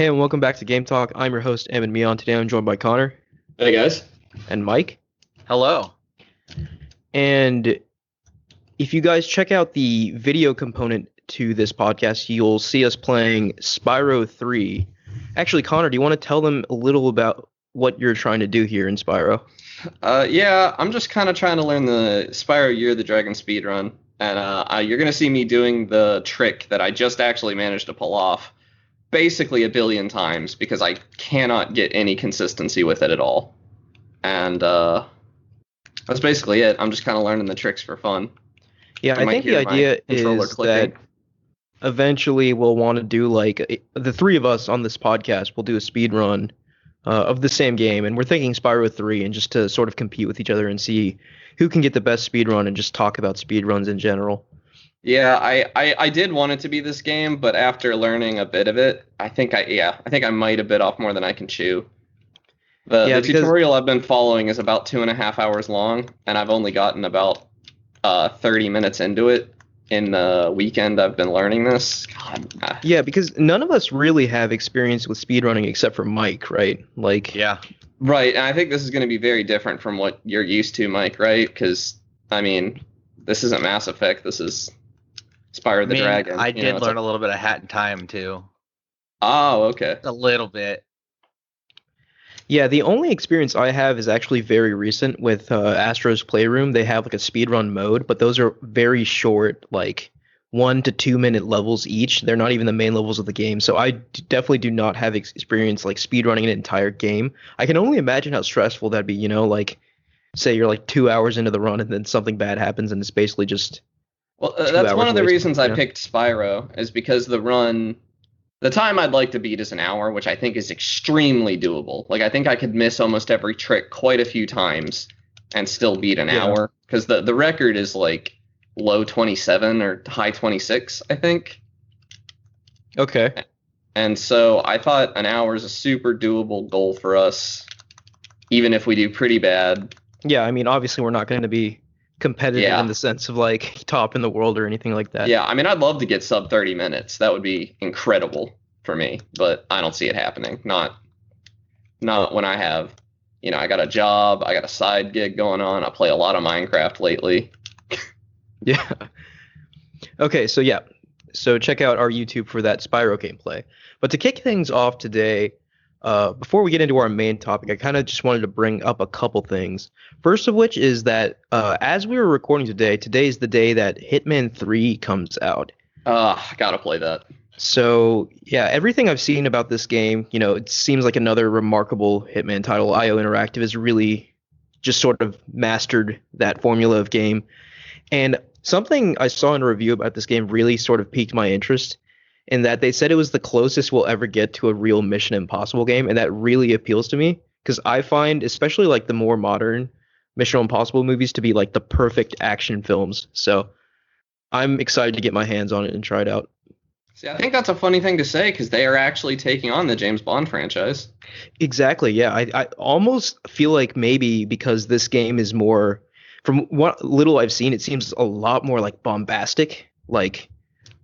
Hey, and welcome back to Game Talk. I'm your host, Emin Mion. Today I'm joined by Connor Hey guys. and Mike. Hello. And if you guys check out the video component to this podcast, you'll see us playing Spyro 3. Actually, Connor, do you want to tell them a little about what you're trying to do here in Spyro? Yeah, I'm just kind of trying to learn the Spyro Year of the Dragon speedrun, and you're gonna see me doing the trick that I just actually managed to pull off, basically a billion times because I cannot get any consistency with it at all. And that's basically it. I'm just kind of learning the tricks for fun. Yeah, You I might think the hear my idea controller is clicking. that eventually we'll want to do the three of us on this podcast will do a speed run of the same game, and we're thinking Spyro 3, and just to sort of compete with each other and see who can get the best speed run and just talk about speed runs in general. Yeah, I did want it to be this game, but after learning a bit of it, I think I might have bit off more than I can chew. Yeah, The because tutorial I've been following is about 2.5 hours long, and I've only gotten about 30 minutes into it in the weekend I've been learning this. because none of us really have experience with speedrunning except for Mike, right? Yeah. Right, and I think this is going to be very different from what you're used to, Mike, right? Because, I mean, this isn't Mass Effect, this is Spyro the Dragon. I You know, did it's learn a little bit of Hat in Time too. Oh, okay. A little bit. Yeah, the only experience I have is actually very recent with Astro's Playroom. They have like a speedrun mode, but those are very short, like 1 to 2 minute levels each. They're not even the main levels of the game. So definitely do not have experience like speedrunning an entire game. I can only imagine how stressful that'd be, like say you're like 2 hours into the run and then something bad happens and it's basically just Well, 2 that's one hours of the wasted, reasons I picked Spyro, is because the time I'd like to beat is an hour, which I think is extremely doable. Like, I think I could miss almost every trick quite a few times and still beat an Yeah. hour. Because the record is like low 27 or high 26, I think. Okay. And so I thought an hour is a super doable goal for us, even if we do pretty bad. Yeah, I mean, obviously we're not going to be competitive Yeah. in the sense of like top in the world or anything like that. Yeah, I mean, I'd love to get sub 30 minutes. That would be incredible for me, but I don't see it happening. Not when I have, I got a job, I got a side gig going on. I play a lot of Minecraft lately. Yeah. Okay, so yeah. So check out our YouTube for that Spyro gameplay. But to kick things off today, before we get into our main topic, I kind of just wanted to bring up a couple things. First of which is that as we were recording today is the day that Hitman 3 comes out. I gotta play that. So yeah, everything I've seen about this game, it seems like another remarkable Hitman title. IO Interactive has really just sort of mastered that formula of game. And something I saw in a review about this game really sort of piqued my interest, in that they said it was the closest we'll ever get to a real Mission Impossible game, and that really appeals to me because I find especially like the more modern Mission Impossible movies to be like the perfect action films. So I'm excited to get my hands on it and try it out. See, I think that's a funny thing to say because they are actually taking on the James Bond franchise. Exactly, yeah. I almost feel like maybe because this game is more, from what little I've seen, it seems a lot more like bombastic. Like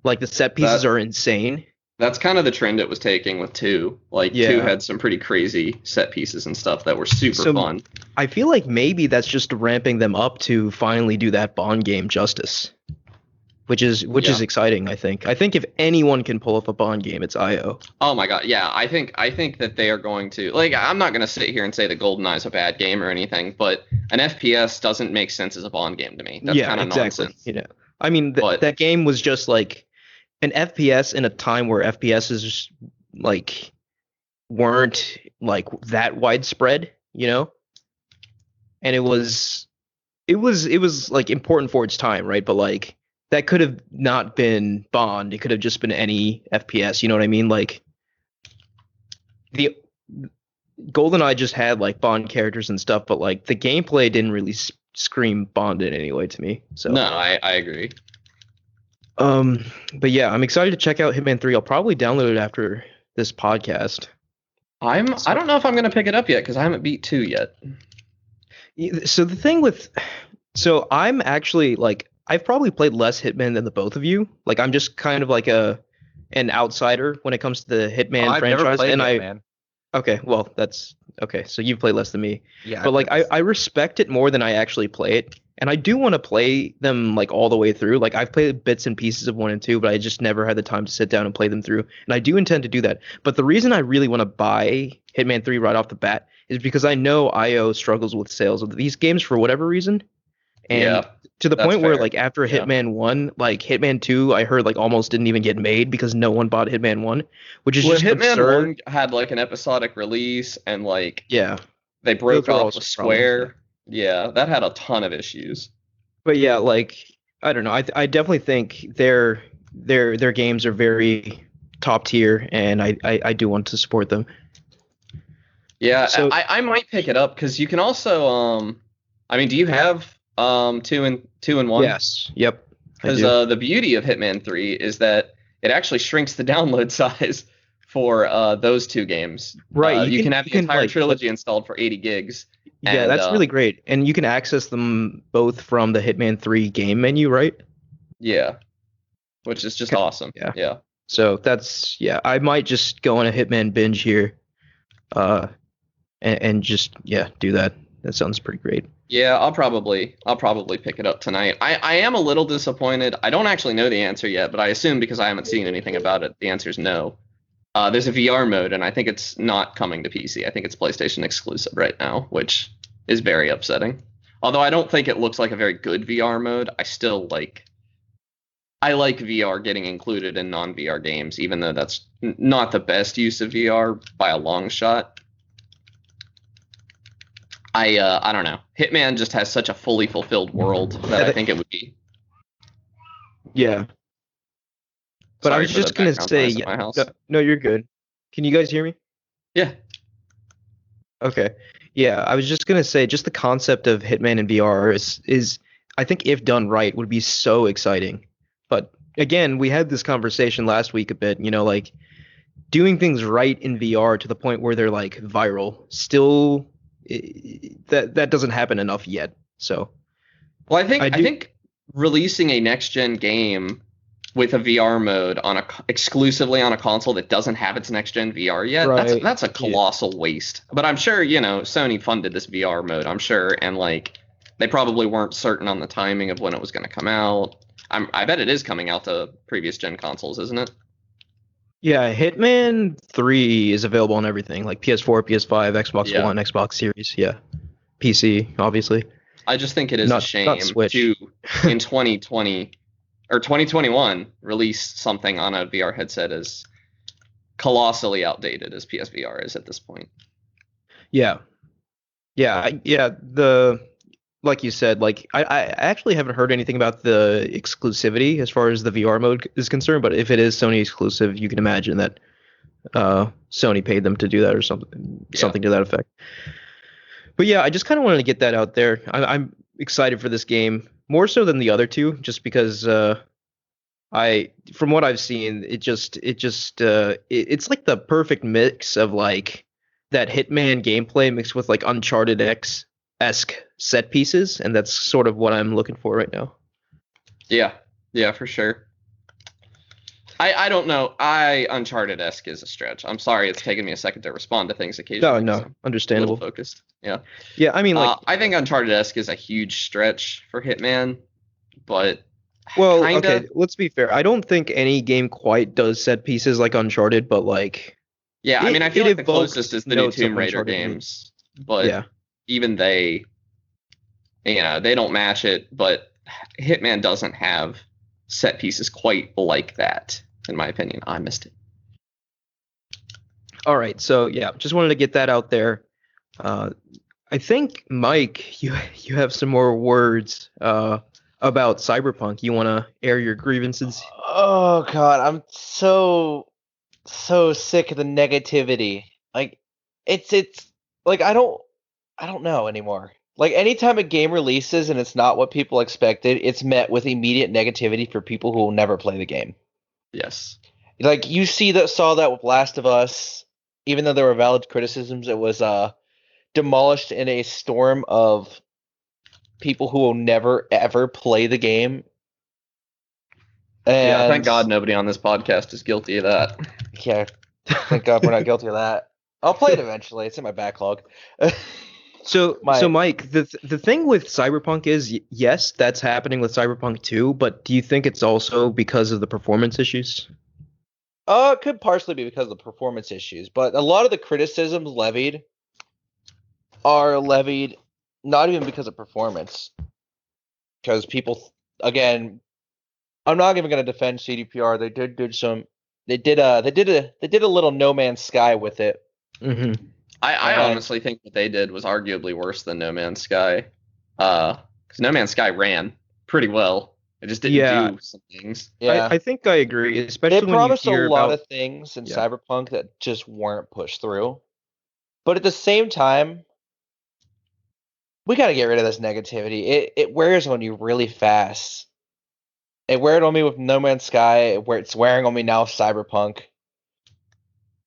the set pieces are insane. That's kind of the trend it was taking with 2. Like, Yeah. 2 had some pretty crazy set pieces and stuff that were super fun. I feel like maybe that's just ramping them up to finally do that Bond game justice, which is exciting. I think if anyone can pull off a Bond game, it's IO. Oh my god, yeah. I think that they are going to, like, I'm not gonna sit here and say that GoldenEye is a bad game or anything, but an FPS doesn't make sense as a Bond game to me. That's kind of nonsense. I mean, that game was just like an FPS in a time where FPSs just, like, weren't like that widespread, and it was like important for its time, right? But like that could have not been Bond. It could have just been any FPS. You know what I mean? Like the GoldenEye just had like Bond characters and stuff, but like the gameplay didn't really scream Bond in any way to me. So no, I agree. But yeah, I'm excited to check out Hitman 3. I'll probably download it after this podcast. I don't know if I'm gonna pick it up yet because I haven't beat 2 yet. So the thing with, I'm actually like, I've probably played less Hitman than the both of you. Like I'm just kind of like an outsider when it comes to the Hitman I've never franchise, played and Hitman. okay, well that's okay. So you've played less than me, Yeah, but I've like never- I respect it more than I actually play it, and I do want to play them like all the way through. Like I've played bits and pieces of 1 and 2, but I just never had the time to sit down and play them through, and I do intend to do that. But the reason I really want to buy Hitman 3 right off the bat is because I know IO struggles with sales of these games for whatever reason, and Yeah, to the that's point where fair. like after Yeah. Hitman 1, like Hitman 2, I heard like almost didn't even get made because no one bought Hitman 1, which is Well, just Hitman absurd. 1 had like an episodic release, and like Yeah, they broke those were off also with problems, Square. Yeah, that had a ton of issues. but yeah, like I don't know. I definitely think their games are very top tier, and I do want to support them. Yeah, So I might pick it up because you can also I mean, do you have 2 and 1? yes, yep, I Because do. the beauty of Hitman 3 is that it actually shrinks the download size for those 2 games. Right, You can have you the can entire like trilogy installed for 80 gigs. yeah, And that's really great, and you can access them both from the Hitman 3 game menu, right? yeah, which is just Okay, awesome. yeah. Yeah. So that's yeah, I might just go on a Hitman binge here, uh, and just yeah, do that. That sounds pretty great. Yeah, I'll probably pick it up tonight. I am a little disappointed. I don't actually know the answer yet, but I assume because I haven't seen anything about it, the answer is no. There's a VR mode, and I think it's not coming to PC. I think it's PlayStation exclusive right now, which is very upsetting. Although I don't think it looks like a very good VR mode, I like VR getting included in non-VR games, even though that's not the best use of VR by a long shot. I don't know. Hitman just has such a fully fulfilled world that I think it would be. Yeah, but I Sorry was for the just gonna background say, noise at my house. no, you're good. Can you guys hear me? Yeah. Okay. Yeah, I was just gonna say, just the concept of Hitman in VR is I think if done right would be so exciting. But again, we had this conversation last week a bit, like doing things right in VR to the point where they're like viral. Still, that doesn't happen enough yet. So Well, I I do. think releasing a next gen game with a VR mode exclusively on a console that doesn't have its next gen VR yet, Right. that's a colossal waste. But I'm sure, Sony funded this VR mode, I'm sure, and like they probably weren't certain on the timing of when it was going to come out. I bet it is coming out to previous gen consoles, isn't it? Yeah, Hitman 3 is available on everything, like PS4, PS5, Xbox Yeah. One, Xbox Series, yeah. PC, obviously. I just think it is Not a shame Switch. to in 2020 or 2021 release something on a VR headset as colossally outdated as PSVR is at this point. Yeah. Yeah, like you said, like I actually haven't heard anything about the exclusivity as far as the VR mode is concerned, but if it is Sony exclusive, you can imagine that Sony paid them to do that or something to that effect. But yeah, I just kind of wanted to get that out there. I'm excited for this game more so than the other two, just because from what I've seen, it's like the perfect mix of like that Hitman gameplay mixed with like Uncharted X-esque set pieces, and that's sort of what I'm looking for right now. Yeah, for sure. I don't know. Uncharted-esque is a stretch. I'm sorry it's taken me a second to respond to things occasionally. No, 'cause I'm a understandable. little focused. Yeah. Yeah, I mean, like, I think Uncharted-esque is a huge stretch for Hitman, but well, kinda. okay, let's be fair. I don't think any game quite does set pieces like Uncharted, but like, Yeah, I mean, I feel it like the evokes closest is the new notes of Tomb Raider Uncharted to me. games, but Yeah, even they don't match it. But Hitman doesn't have set pieces quite like that, in my opinion. I missed it. all right. So yeah, just wanted to get that out there. I think Mike, you have some more words about Cyberpunk. You want to air your grievances? Oh god, I'm so sick of the negativity. Like it's like I don't know anymore. Like anytime a game releases and it's not what people expected, it's met with immediate negativity for people who will never play the game. Yes. Like you saw that with Last of Us, even though there were valid criticisms, it was demolished in a storm of people who will never ever play the game. And Yeah, thank God nobody on this podcast is guilty of that. Yeah, thank God we're not guilty of that. I'll play it eventually. It's in my backlog. So My- Mike, the thing with Cyberpunk is yes, that's happening with Cyberpunk 2, but do you think it's also because of the performance issues? It could partially be because of the performance issues, but a lot of the criticisms levied are levied not even because of performance. Because people, again, I'm not even going to defend CDPR. They did a little No Man's Sky with it. Hmm. I And- honestly think what they did was arguably worse than No Man's Sky. Because No Man's Sky ran pretty well. It just didn't Yeah. do some things. Yeah, I think I agree, especially they when you promised a hear lot about. of things in Yeah. Cyberpunk that just weren't pushed through. But at the same time, we got to get rid of this negativity. It wears on you really fast. It wear on me with No Man's Sky. Where it's wearing on me now with Cyberpunk.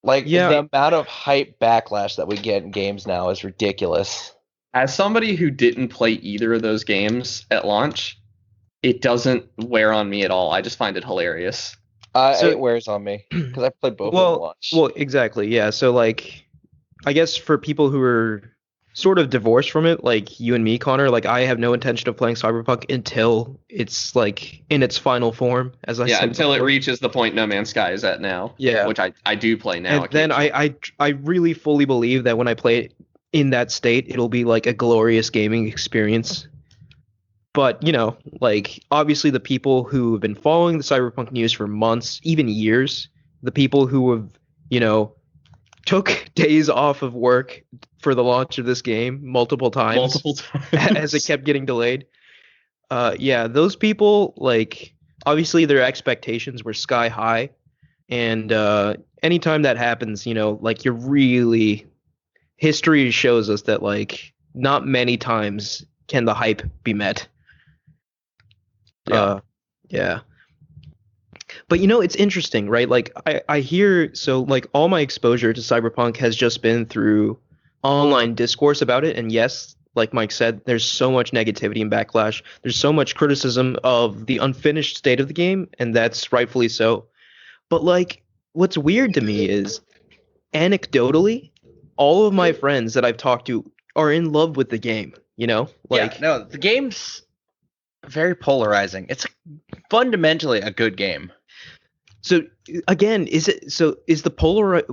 Like Yeah. the amount of hype backlash that we get in games now is ridiculous. As somebody who didn't play either of those games at launch, it doesn't wear on me at all. I just find it hilarious. So- It wears on me because I played both of them at launch. Well, exactly, yeah. So like, I guess for people who are sort of divorced from it, like you and me, Connor, like I have no intention of playing Cyberpunk until it's like in its final form, as I Yeah, said until it before. reaches the point No Man's Sky is at now. Yeah. Which I do play now. And then I really fully believe that when I play it in that state, it'll be like a glorious gaming experience. But, you know, like obviously the people who have been following the Cyberpunk news for months, even years, the people who have, you know, took days off of work for the launch of this game multiple times multiple times. as it kept getting delayed. Yeah, those people, like, obviously their expectations were sky high. And anytime that happens, you know, like history shows us that, like, not many times can the hype be met. Yeah. Yeah. But, you know, it's interesting, right? Like, I hear, so, like, all my exposure to Cyberpunk has just been through online discourse about it. And yes, like Mike said, there's so much negativity and backlash. There's so much criticism of the unfinished state of the game, and that's rightfully so. But like, what's weird to me is, anecdotally, all of my friends that I've talked to are in love with the game. You know, like, yeah, no, the game's very polarizing. It's fundamentally a good game. so again, is the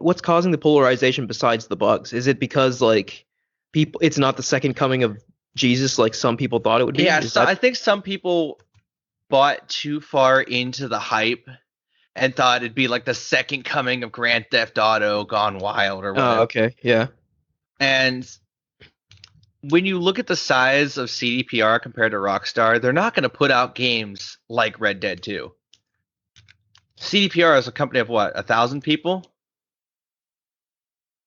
what's causing the polarization besides the bugs? Is it because like people, it's not the second coming of Jesus like some people thought it would be? Yeah, Is so that- I think some people bought too far into the hype and thought it'd be like the second coming of Grand Theft Auto gone wild or whatever. Oh, okay, yeah. And when you look at the size of CDPR compared to Rockstar, they're not going to put out games like Red Dead 2. CDPR is a company of what, 1,000 people?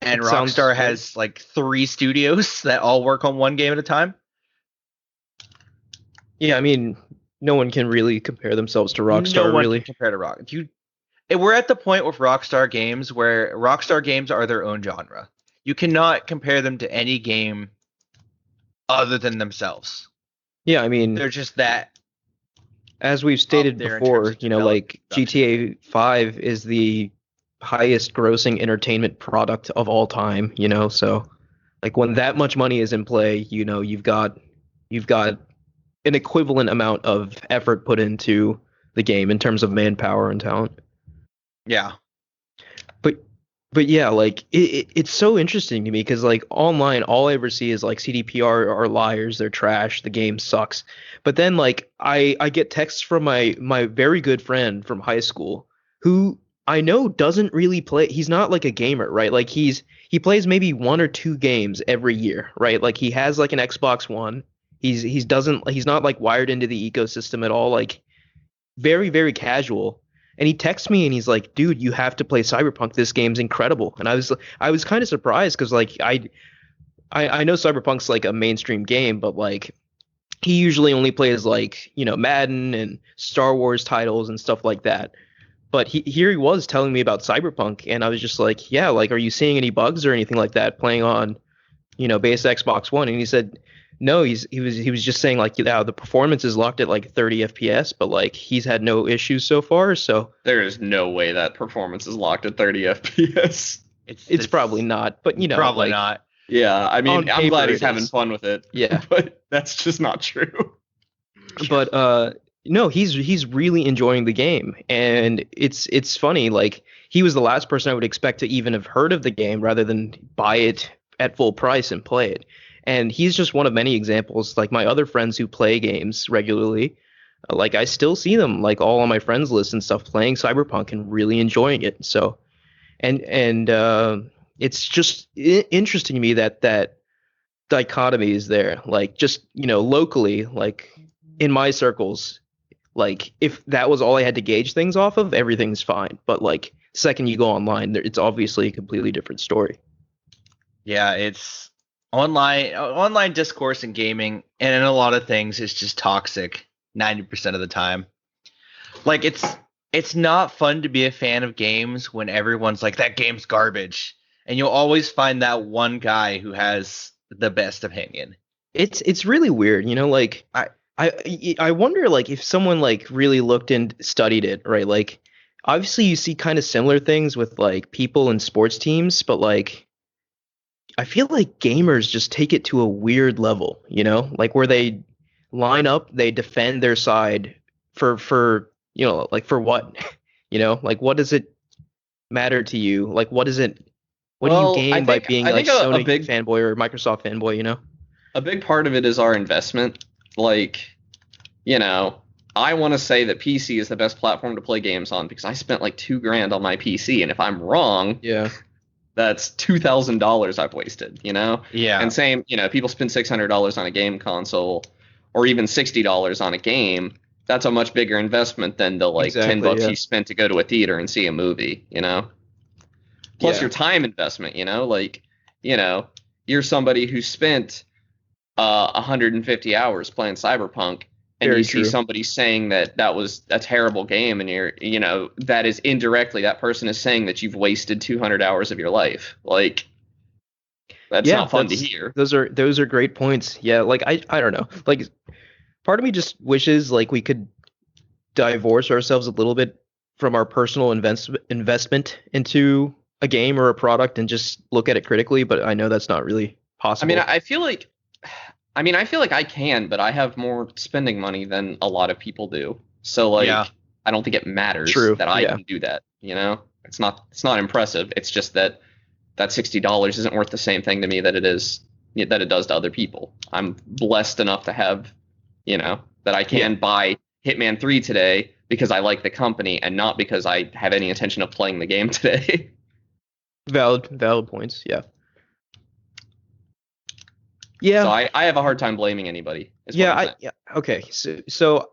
And That sounds Rockstar good. has like 3 studios that all work on one game at a time. Yeah, I mean, no one can really compare themselves to Rockstar, No one really. can compare to Rock. We're at the point with Rockstar games where Rockstar games are their own genre. You cannot compare them to any game other than themselves. Yeah, I mean, They're just that. as we've stated there in before, terms of you know, like development. GTA 5 is the highest grossing entertainment product of all time, you know, so like when that much money is in play, you know, you've got an equivalent amount of effort put into the game in terms of manpower and talent. Yeah. But yeah, like it's so interesting to me because like online, all I ever see is like CDPR are liars, they're trash, the game sucks. But then like I get texts from my very good friend from high school who I know doesn't really play. He's not like a gamer, right? Like he plays maybe 1 or 2 games every year, right? Like he has like an Xbox One. He's not like wired into the ecosystem at all. Like very, very casual. And he texts me and he's like, dude, you have to play Cyberpunk. This game's incredible. And I was kind of surprised because like I know Cyberpunk's like a mainstream game, but like he usually only plays like, you know, Madden and Star Wars titles and stuff like that. But here he was telling me about Cyberpunk, and I was just like, yeah, like, are you seeing any bugs or anything like that playing on, you know, base Xbox One? And he said, No, he was just saying like yeah, the performance is locked at like 30 FPS, but like he's had no issues so far, so There is no way that performance is locked at 30 FPS. it's probably not. But probably like, not. Yeah, I mean, On I'm glad paper he's it having is. fun with it. Yeah. But that's just not true. But no, he's really enjoying the game, and it's funny. Like he was the last person I would expect to even have heard of the game, rather than buy it at full price and play it. And he's just one of many examples. Like my other friends who play games regularly, like I still see them like all on my friends list and stuff playing Cyberpunk and really enjoying it. So and it's just interesting to me that dichotomy is there. Like just locally, like in my circles, like if that was all I had to gauge things off of, everything's fine. But like second you go online, it's obviously a completely different story. Yeah, it's online discourse in gaming, and in a lot of things, it's just toxic 90% of the time. Like it's not fun to be a fan of games when everyone's like that game's garbage, and you'll always find that one guy who has the best opinion. It's really weird, like I wonder like if someone like really looked and studied it, right? Like obviously you see kind of similar things with like people in sports teams, but like I feel like gamers just take it to a weird level, like where they line up, they defend their side for like for what? Like what does it matter to you? Like what is it what do you Well, gain by being I like think Sony fanboy or Microsoft fanboy? a big part of it is our investment. Like, I want to say that PC is the best platform to play games on because I spent like $2,000 on my PC, and if I'm wrong, Yeah. that's $2,000 I've wasted. Yeah. And same, people spend $600 on a game console, or even $60 on a game. That's a much bigger investment than the like Exactly, $10 yeah. you spent to go to a theater and see a movie. Plus Yeah. your time investment. You're somebody who spent 150 hours playing Cyberpunk, and Very you see true. somebody saying that was a terrible game, and that is indirectly that person is saying that you've wasted 200 hours of your life. Like, that's not fun to hear. Those are great points. Yeah, like I don't know. Like part of me just wishes like we could divorce ourselves a little bit from our personal investment into a game or a product and just look at it critically, but I know that's not really I possible. mean, I feel like I can, but I have more spending money than a lot of people do. So like, Yeah. I don't think it matters True, that I yeah. can do that. It's not impressive. It's just that $60 isn't worth the same thing to me that it does to other people. I'm blessed enough to have, that I can buy Hitman 3 today because I like the company and not because I have any intention of playing the game today. Valid points. Yeah. Yeah. So I have a hard time blaming anybody. is what I'm saying. Yeah, okay. So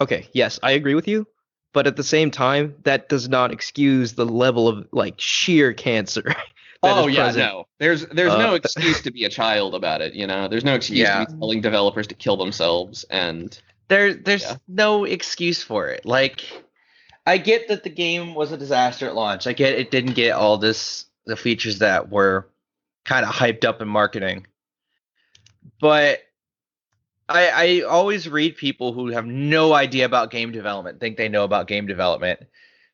okay, yes, I agree with you, but at the same time, that does not excuse the level of like sheer cancer that Oh is yeah, present. no. There's no Uh, excuse to be a child about it, There's no excuse Yeah. to be telling developers to kill themselves, and There's Yeah. no excuse for it. Like, I get that the game was a disaster at launch. I get it didn't get all the features that were kind of hyped up in marketing. But I always read people who have no idea about game development, think they know about game development.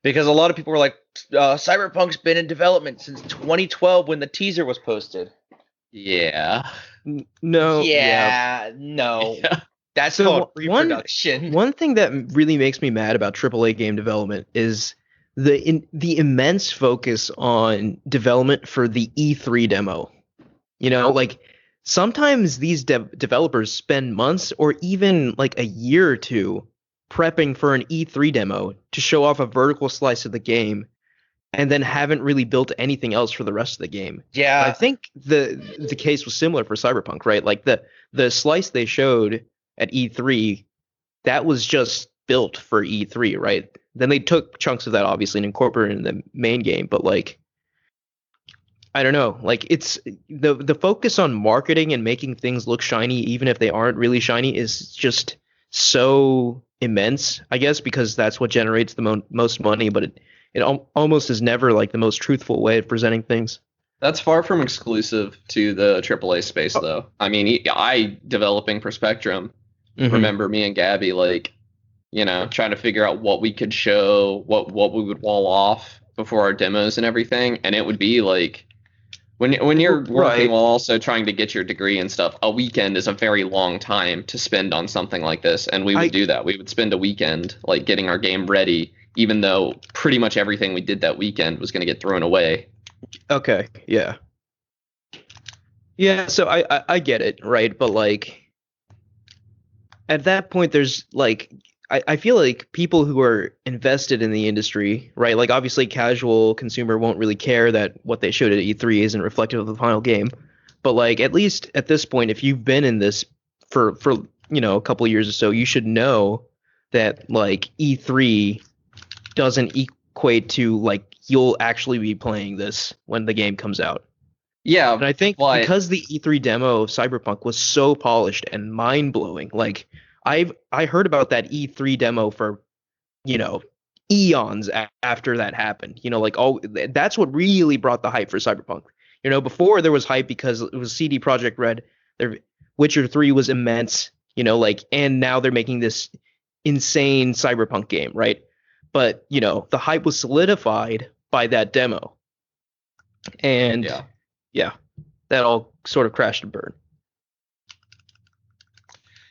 Because a lot of people were like, Cyberpunk's been in development since 2012 when the teaser was posted. yeah. No. No. Yeah. That's So called one- pre-production. One thing that really makes me mad about AAA game development is the immense focus on development for the E3 demo. Like sometimes these developers spend months or even like a year or two prepping for an E3 demo to show off a vertical slice of the game and then haven't really built anything else for the rest of the game. Yeah. I think the case was similar for Cyberpunk, right? Like the slice they showed at E3, that was just built for E3, right? Then they took chunks of that obviously and incorporated it in the main game, but like I don't know, like it's the focus on marketing and making things look shiny even if they aren't really shiny is just so immense, I guess, because that's what generates the most money, but it almost is never like the most truthful way of presenting things. That's far from exclusive to the AAA space, though. I mean, I developing for Spectrum. Mhm. Remember me and Gabby, like, trying to figure out what we could show, what we would wall off before our demos and everything, and it would be like when you're working Right. while also trying to get your degree and stuff, a weekend is a very long time to spend on something like this, and we would do that. We would spend a weekend like getting our game ready, even though pretty much everything we did that weekend was going to get thrown away. Okay, yeah. Yeah, so I get it, right? But like at that point there's like I feel like people who are invested in the industry, right? Like obviously casual consumer won't really care that what they showed at E3 isn't reflective of the final game. But like at least at this point, if you've been in this for a couple years or so, you should know that like E3 doesn't equate to like you'll actually be playing this when the game comes out. Yeah, And I think but because the E3 demo of Cyberpunk was so polished and mind-blowing, like I heard about that E3 demo for, eons after that happened. Like that's what really brought the hype for Cyberpunk. Before there was hype because it was CD Projekt Red. Their Witcher 3 was immense, and now they're making this insane Cyberpunk game, right? But, the hype was solidified by that demo. And yeah. that all sort of crashed and burned.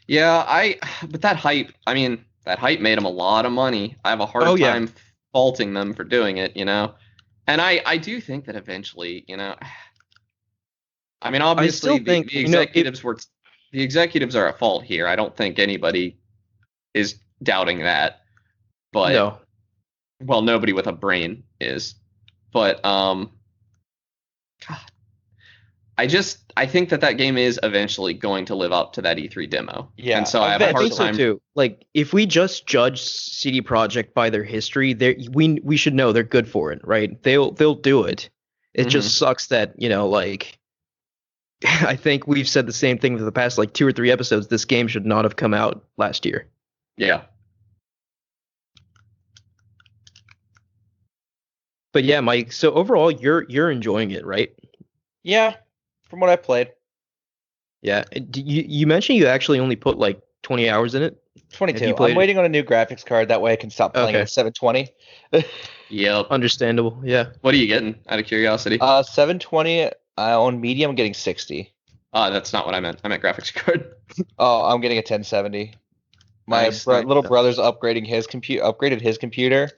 Yeah, but that hype, I mean, that hype made them a lot of money. I have a hard time faulting them for doing it, And I do think that eventually, I mean, obviously the executives are at fault here. I don't think anybody is doubting that. But No. well, nobody with a brain is. But God, I think that game is eventually going to live up to that E3 demo. Yeah, and so I have a I hard think so time. too. Like if we just judge CD Projekt by their history, we should know they're good for it, right? They'll do it. It just sucks that, like I think we've said the same thing for the past like 2 or 3 episodes. This game should not have come out last year. Yeah. But yeah, Mike, so overall you're enjoying it, right? Yeah, from what I played. Yeah. You mentioned you actually only put like 20 hours in it? 22. I'm waiting on a new graphics card. That way I can stop playing Okay. at 720. Yep. Understandable. Yeah. What are you getting, out of curiosity? 720 on medium, I'm getting 60. That's not what I meant. I meant graphics card. Oh, I'm getting a 1070. My Nice. little brother's upgraded his computer,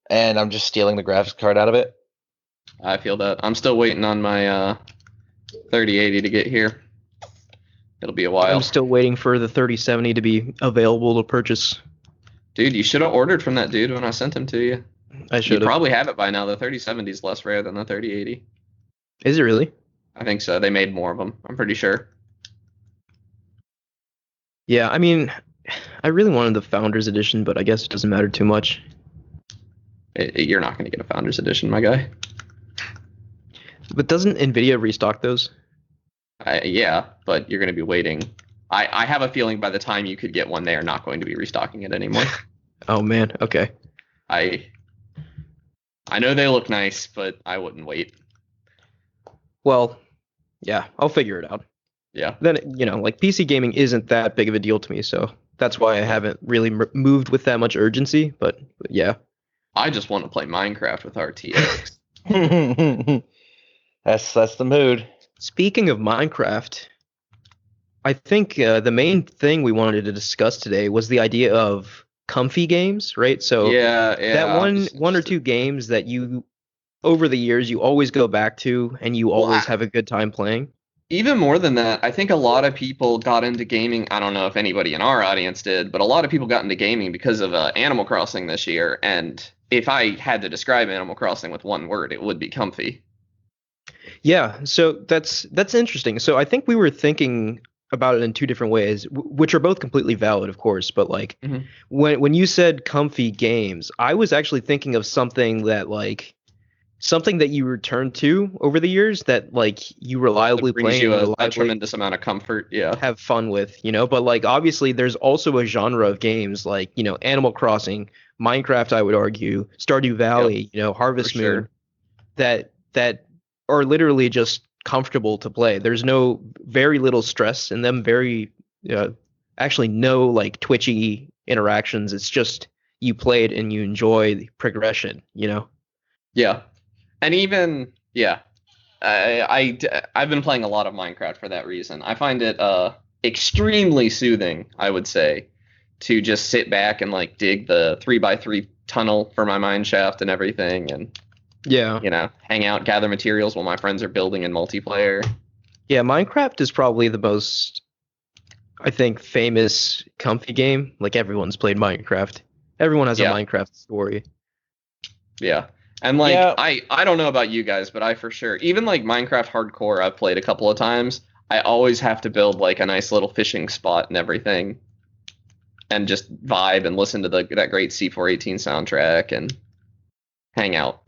and I'm just stealing the graphics card out of it. I feel that. I'm still waiting on my 3080 to get here. It'll be a while. I'm still waiting for the 3070 to be available to purchase. Dude, you should have ordered from that dude when I sent him to you. I You should have. probably have it by now. The 3070 is less rare than the 3080. Is it really? I think so. They made more of them. I'm pretty sure. Yeah, I mean, I really wanted the Founders Edition, but I guess it doesn't matter too much. You're not going to get a Founders Edition, my guy. But doesn't Nvidia restock those? Yeah, but you're going to be waiting. I have a feeling by the time you could get one, they are not going to be restocking it anymore. Oh man, okay. I know they look nice, but I wouldn't wait. Well, yeah, I'll figure it out. Yeah. Then, like PC gaming isn't that big of a deal to me, so that's why I haven't really moved with that much urgency, but yeah. I just want to play Minecraft with RTX. That's the mood. Speaking of Minecraft, I think the main thing we wanted to discuss today was the idea of comfy games, right? So yeah. that one or two games that you over the years you always go back to and you always have a good time playing. Even more than that, I think a lot of people got into gaming. I don't know if anybody in our audience did, but a lot of people got into gaming because of Animal Crossing this year. And if I had to describe Animal Crossing with one word, it would be comfy. Yeah, so that's interesting. So I think we were thinking about it in 2 different ways, which are both completely valid, of course. But like when you said comfy games, I was actually thinking of something that you return to over the years that like you reliably play, brings you a tremendous amount of comfort. Yeah, have fun with, But like obviously, there's also a genre of games like Animal Crossing, Minecraft. I would argue Stardew Valley, Harvest Moon, that are literally just comfortable to play. There's no very little stress in them. Actually no like twitchy interactions. It's just you play it and you enjoy the progression. Yeah, and even yeah, I've been playing a lot of Minecraft for that reason. I find it extremely soothing, I would say, to just sit back and like dig the 3x3 tunnel for my mine shaft and everything, and hang out, gather materials while my friends are building in multiplayer. Yeah, Minecraft is probably the most, I think, famous comfy game. Like everyone's played Minecraft. Everyone has a Minecraft story. Yeah. And like I don't know about you guys, but I for sure, even like Minecraft Hardcore I've played a couple of times, I always have to build like a nice little fishing spot and everything, and just vibe and listen to that great C418 soundtrack and hang out.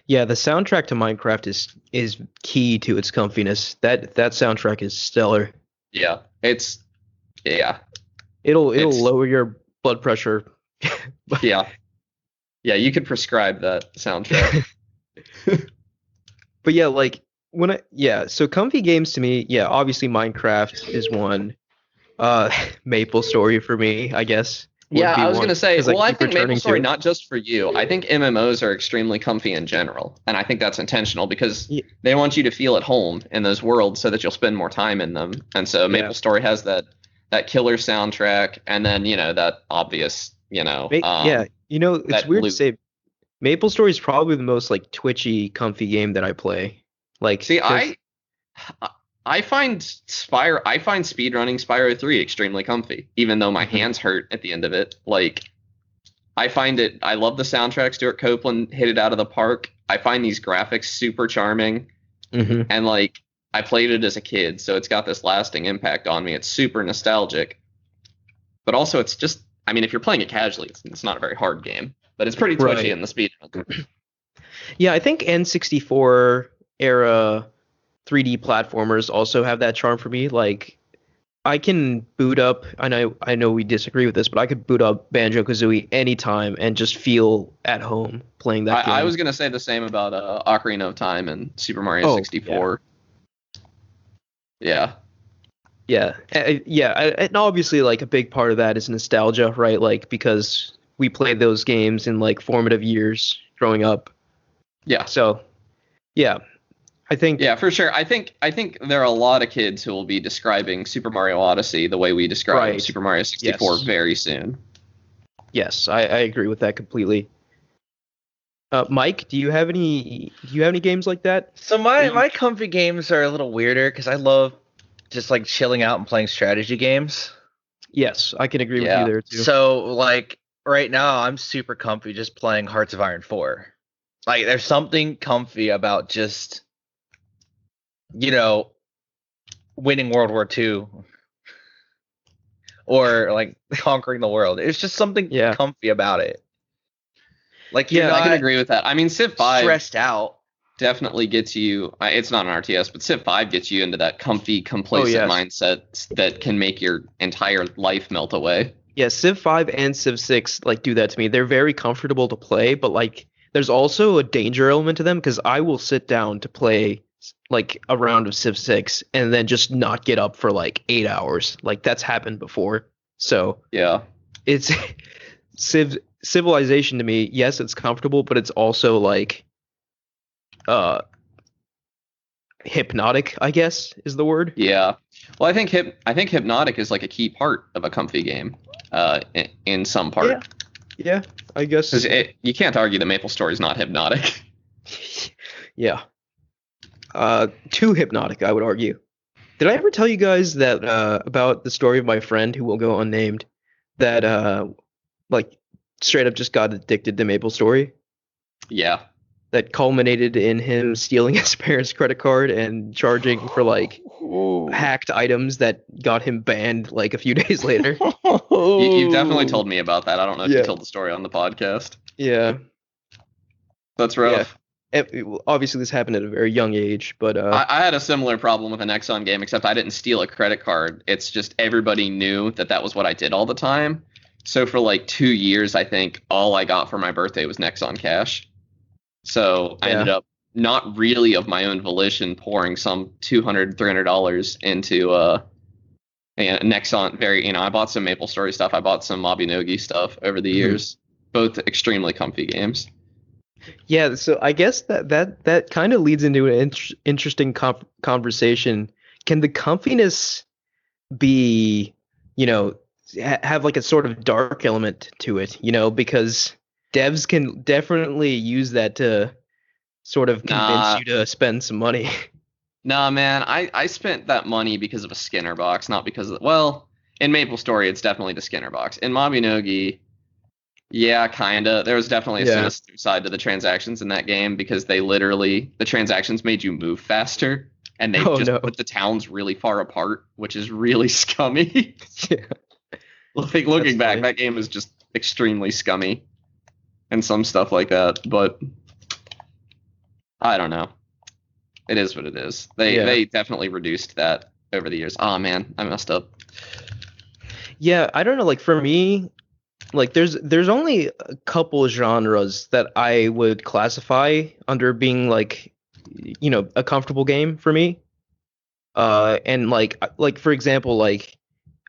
Yeah, the soundtrack to Minecraft is key to its comfiness. That soundtrack is stellar. Yeah. It'll lower your blood pressure. Yeah. Yeah, you could prescribe that soundtrack. But yeah, like so comfy games to me, obviously Minecraft is one. Maple Story for me, I guess. Yeah, I was going to say, well, I think returning MapleStory, to. not just for you. I think MMOs are extremely comfy in general. And I think that's intentional because they want you to feel at home in those worlds so that you'll spend more time in them. And so MapleStory has that killer soundtrack, and then, that obvious, it's weird to say MapleStory is probably the most like twitchy, comfy game that I play. Like, see, I find speedrunning Spyro 3 extremely comfy, even though my hands hurt at the end of it. Like, I love the soundtrack. Stuart Copeland hit it out of the park. I find these graphics super charming. And like, I played it as a kid, so it's got this lasting impact on me. It's super nostalgic. But also it's just, I mean, if you're playing it casually, it's not a very hard game, but it's pretty twitchy in the speedrun. Yeah, I think N64 era 3D platformers also have that charm for me. Like, I can boot up, I know we disagree with this, but I could boot up Banjo-Kazooie anytime and just feel at home playing that game. I was going to say the same about Ocarina of Time and Super Mario 64. Yeah. And obviously, like, a big part of that is nostalgia, right? Like, because we played those games in, like, formative years growing up. Yeah. So, yeah. I think for sure. I think there are a lot of kids who will be describing Super Mario Odyssey the way we describe Super Mario 64 very soon. Yes, I agree with that completely. Mike, do you have any games like that? So my comfy games are a little weirder because I love just like chilling out and playing strategy games. Yes, I can agree with you there too. So like right now I'm super comfy just playing Hearts of Iron 4. Like there's something comfy about just winning World War II or like conquering the world. It's just something comfy about it. Like I can agree with that. I mean, Civ 5 stressed out definitely gets you. It's not an RTS, but Civ 5 gets you into that comfy, complacent mindset that can make your entire life melt away. Yeah, Civ 5 and Civ 6 like do that to me. They're very comfortable to play, but like there's also a danger element to them because I will sit down to play like a round of Civ 6 and then just not get up for like 8 hours. Like that's happened before. So yeah, it's Civilization to me. Yes, it's comfortable, but it's also like hypnotic, I guess is the word. Yeah. Well, I think hypnotic is like a key part of a comfy game in some part. Yeah, I guess. Because you can't argue that MapleStory is not hypnotic. Yeah. Too hypnotic, I would argue. Did I ever tell you guys that about the story of my friend who will go unnamed that like straight up just got addicted to MapleStory? Yeah. That culminated in him stealing his parents' credit card and charging for like hacked items that got him banned like a few days later. You've definitely told me about that. I don't know if you told the story on the podcast. Yeah. That's rough. Yeah. Obviously, this happened at a very young age, but I had a similar problem with an Nexon game, except I didn't steal a credit card. It's just everybody knew that was what I did all the time. So for like 2 years, I think all I got for my birthday was Nexon Cash. So I ended up not really of my own volition pouring some $200-$300 into Nexon. I bought some MapleStory stuff. I bought some Mabinogi stuff over the years. Both extremely comfy games. Yeah, so I guess that kind of leads into an interesting conversation. Can the comfiness be, have like a sort of dark element to it, because devs can definitely use that to sort of convince you to spend some money. Nah, man, I spent that money because of a Skinner box, not because of, in MapleStory, it's definitely the Skinner box. In Mabinogi, yeah, kinda. There was definitely a sinister side to the transactions in that game because the transactions made you move faster, and they put the towns really far apart, which is really scummy. Yeah. Looking back, that game is just extremely scummy, and some stuff like that. But I don't know. It is what it is. They definitely reduced that over the years. Oh man, I messed up. Yeah, I don't know. Like for me, like there's only a couple genres that I would classify under being like, a comfortable game for me. And like for example, like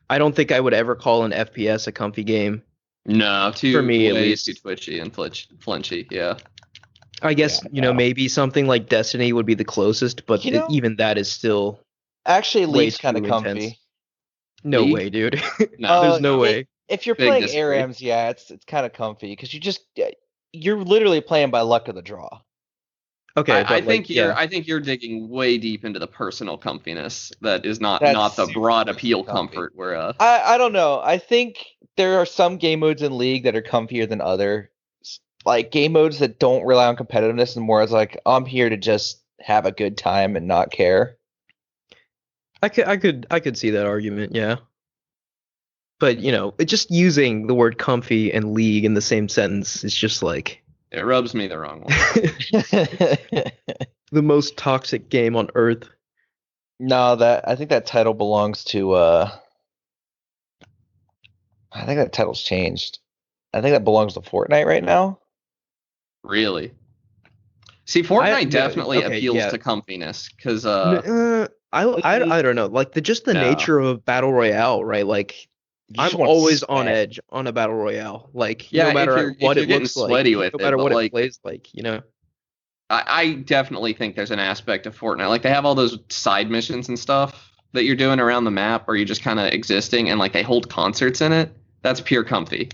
I don't think I would ever call an FPS a comfy game. No, for me at least, too twitchy and flinchy. Yeah. I guess maybe something like Destiny would be the closest, but even that is still actually League's kind of comfy. Intense. No way, dude. No, there's no way. If you're playing ARAMs, it's kind of comfy because you're literally playing by luck of the draw. Okay, I think you're digging way deep into the personal comfiness that is not the broad appeal comfort. Where I don't know. I think there are some game modes in League that are comfier than others. Like game modes that don't rely on competitiveness and more as like I'm here to just have a good time and not care. I could see that argument, yeah. But just using the word comfy and League in the same sentence is just like it rubs me the wrong way. The most toxic game on earth. No, I think that title belongs to I think that title's changed. I think that belongs to Fortnite right now. Really? See, Fortnite definitely appeals to comfiness because I don't know, like the nature of battle royale, right? Like I'm always on edge on a battle royale, like no matter what it looks like, no matter what it plays like, I definitely think there's an aspect of Fortnite, like they have all those side missions and stuff that you're doing around the map, or you're just kind of existing, and like they hold concerts in it. That's pure comfy.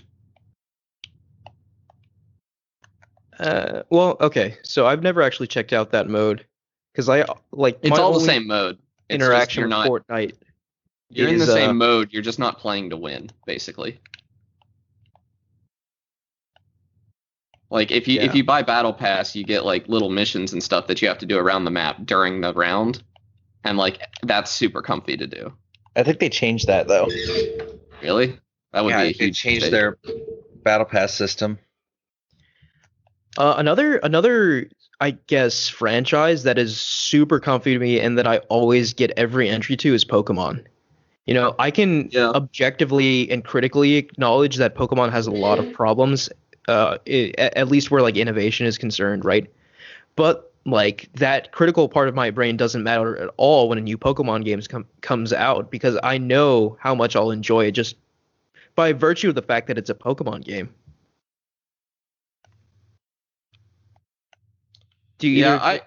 Well, okay, so I've never actually checked out that mode because it's all the same mode. Interaction with Fortnite. You're in the same mode. You're just not playing to win, basically. Like if you buy Battle Pass, you get like little missions and stuff that you have to do around the map during the round, and like that's super comfy to do. I think they changed that though. Really? That would be a huge they changed their Battle Pass system. Another I guess franchise that is super comfy to me and that I always get every entry to is Pokemon. I can objectively and critically acknowledge that Pokemon has a lot of problems, at least where like innovation is concerned, right? But like that critical part of my brain doesn't matter at all when a new Pokemon game comes out because I know how much I'll enjoy it just by virtue of the fact that it's a Pokemon game. Do you? Yeah,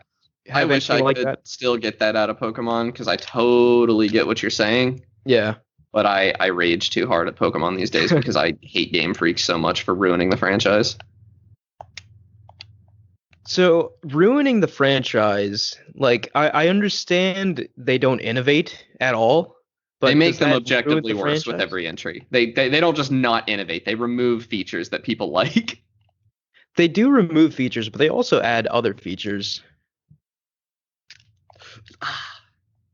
I wish I could still get that out of Pokemon because I totally get what you're saying. Yeah. But I rage too hard at Pokemon these days because I hate Game Freak so much for ruining the franchise. So ruining the franchise, like I understand they don't innovate at all, but they make them objectively worse with every entry. They don't just not innovate; they remove features that people like. They do remove features, but they also add other features.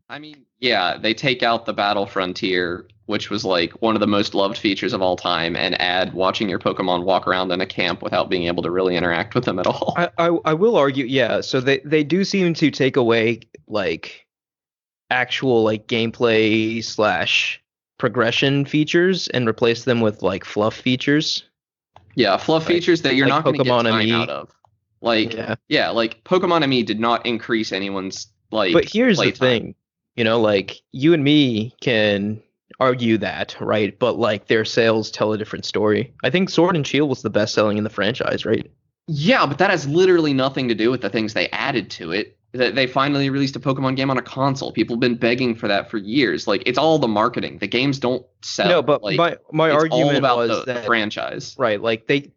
I mean, yeah, they take out the Battle Frontier, which was like one of the most loved features of all time, and add watching your Pokemon walk around in a camp without being able to really interact with them at all. I will argue, yeah. So they do seem to take away like actual like gameplay / progression features and replace them with like fluff features. Yeah, fluff features that you're not going to get time out of. Like, Yeah. yeah, like Pokemon ME did not increase anyone's like. But here's the playtime. thing, like you and me can argue that, right? But like their sales tell a different story. I think Sword and Shield was the best selling in the franchise, right? Yeah, but that has literally nothing to do with the things they added to it. That they finally released a Pokemon game on a console. People have been begging for that for years. Like, it's all the marketing. The games don't sell. No, but like, my it's all argument about was the that franchise. right, like they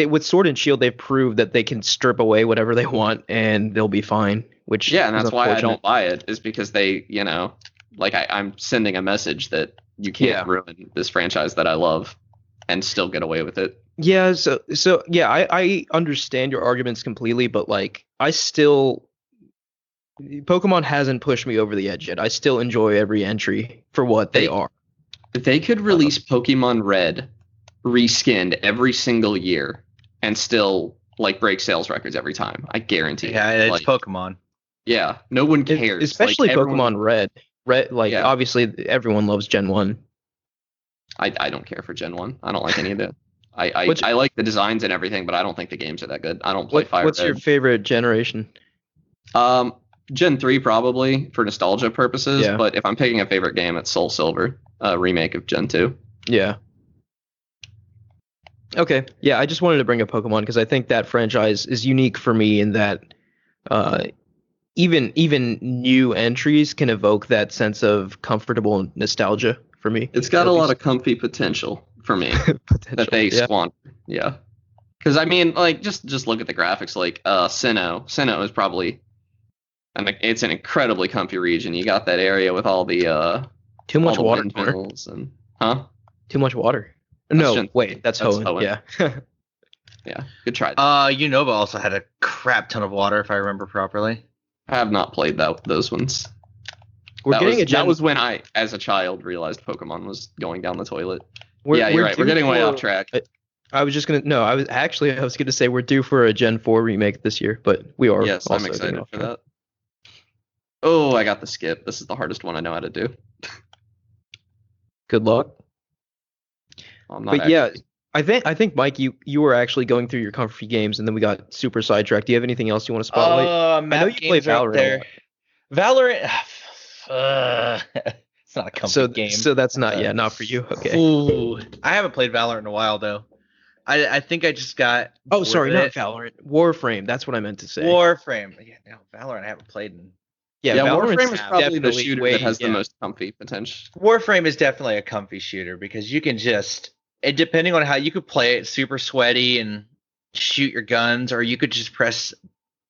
with Sword and Shield they've proved that they can strip away whatever they want and they'll be fine. Which Yeah, and is that's why I unfortunate. don't buy it. Is because they, like I'm sending a message that you can't Yeah. ruin this franchise that I love and still get away with it. Yeah, so yeah, I understand your arguments completely, but like I still Pokemon hasn't pushed me over the edge yet. I still enjoy every entry for what they They- are. If they could release Pokemon Red reskinned every single year and still like break sales records every time, I guarantee it. Yeah, it's Like, Pokemon. yeah, no one cares. Especially Like, everyone- Pokemon Red. Red, like Yeah. obviously everyone loves Gen 1. I don't care for Gen 1. I don't like any of it. I What's- like the designs and everything, but I don't think the games are that good. I don't play Fire What's Red. your favorite generation? Gen 3 probably for nostalgia purposes, Yeah. but if I'm picking a favorite game, it's Soul Silver, a remake of Gen 2. Yeah. Okay. Yeah, I just wanted to bring up Pokemon because I think that franchise is unique for me in that even new entries can evoke that sense of comfortable nostalgia for me. It's got at a lot least. of comfy potential for me potential. that they yeah. squander. Yeah. Because I mean, like, just look at the graphics. Like, Sinnoh. Sinnoh is probably, it's an incredibly comfy region. You got that area with all the Too much all the water. Connor. windmills and Too much water. No, Gen- wait, that's that's Hoenn. Hoenn. Yeah. yeah, good try. Unova also had a crap ton of water, if I remember properly. I have not played those ones. We're getting a that Gen. was when I, as a child, realized Pokemon was going down the toilet. we're- Yeah, you're we're right. We're due getting way for- off track. I was just gonna. No, I was gonna say we're due for a Gen 4 remake this year, but we are. Yes, also I'm getting excited off for track. that. Oh, I got the skip. This is the hardest one I know how to do. Good luck. I'm not But yeah, actually- I think Mike, you were actually going through your comfy games, and then we got super sidetracked. Do you have anything else you want to spotlight? I know Map you play games are up Valorant. there. Valorant. It's not a comfy So game. so that's not for you. Okay. Ooh, I haven't played Valorant in a while though. I think I just got. Oh, bored sorry, with not it. Valorant. Warframe. That's what I meant to say. Warframe. Yeah, no, Valorant I haven't played in. yeah, Valorant's Warframe is probably the definitely shooter way- that has yeah. the most comfy potential. Warframe is definitely a comfy shooter because you can just, depending on how you could play it, super sweaty and shoot your guns, or you could just press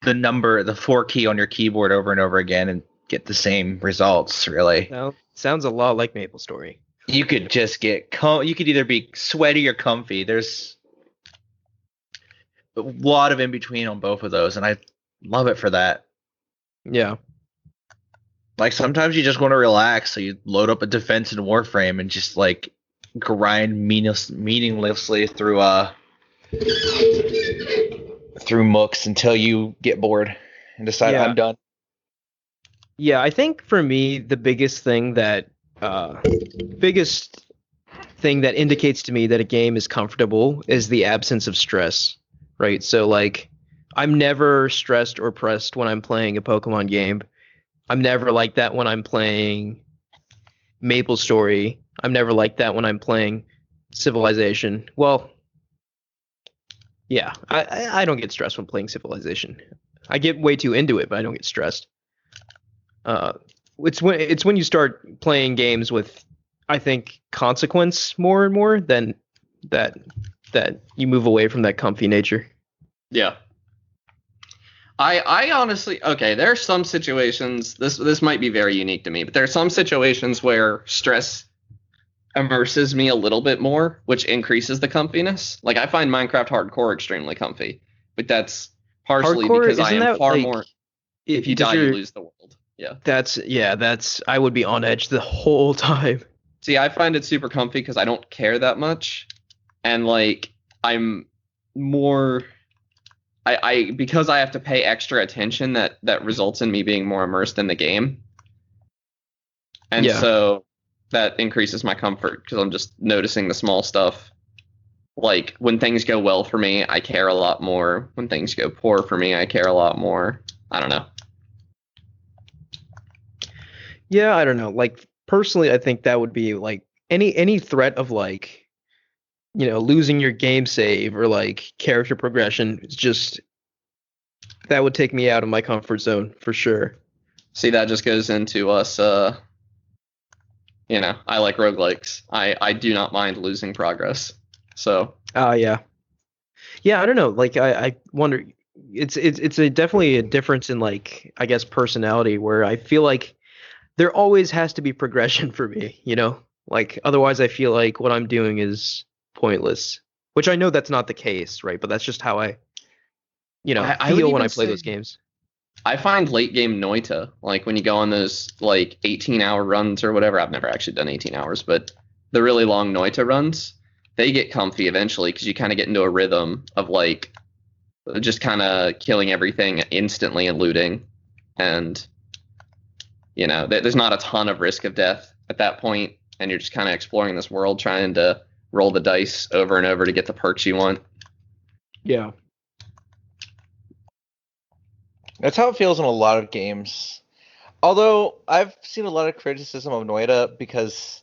the 4 key on your keyboard over and over again and get the same results. Really, Sounds a lot like MapleStory. you could just get you could either be sweaty or comfy. There's a lot of in between on both of those, and I love it for that. Yeah. Like sometimes you just want to relax, so you load up a defense in Warframe and just like grind meaninglessly through mooks until you get bored and decide Yeah. I'm done. Yeah, I think for me the biggest thing that indicates to me that a game is comfortable is the absence of stress, right? So like I'm never stressed or pressed when I'm playing a Pokemon game. I'm never like that when I'm playing MapleStory. I'm never like that when I'm playing Civilization. Well, yeah, I don't get stressed when playing Civilization. I get way too into it, but I don't get stressed. It's when you start playing games with, I think, consequence more and more than that you move away from that comfy nature. Yeah. I honestly, okay, there are some situations, this might be very unique to me, but there are some situations where stress immerses me a little bit more, which increases the comfiness. Like I find Minecraft Hardcore extremely comfy, but that's partially Hardcore, because I isn't am that, far like, more, if you does die, you your- lose the world. Yeah. That's I would be on edge the whole time. See, I find it super comfy because I don't care that much, and like I'm more, I because I have to pay extra attention that results in me being more immersed in the game, and Yeah. so that increases my comfort because I'm just noticing the small stuff. Like when things go well for me, I care a lot more. When things go poor for me, I care a lot more. I don't know. Yeah, I don't know. Like personally, I think that would be like any threat of like, losing your game save or like character progression is just that would take me out of my comfort zone for sure. See, that just goes into us. I like roguelikes. I do not mind losing progress. So Yeah. Yeah, I don't know. Like I wonder it's definitely a difference in like I guess personality where I feel like there always has to be progression for me, Like otherwise I feel like what I'm doing is pointless. Which I know that's not the case, right? But that's just how I, I would feel when even I play say those games. I find late game Noita, like when you go on those like 18-hour runs or whatever. I've never actually done 18 hours, but the really long Noita runs, they get comfy eventually because you kind of get into a rhythm of like just kind of killing everything instantly and looting, and there's not a ton of risk of death at that point, and you're just kind of exploring this world, trying to roll the dice over and over to get the perks you want. Yeah. That's how it feels in a lot of games. Although I've seen a lot of criticism of Noita because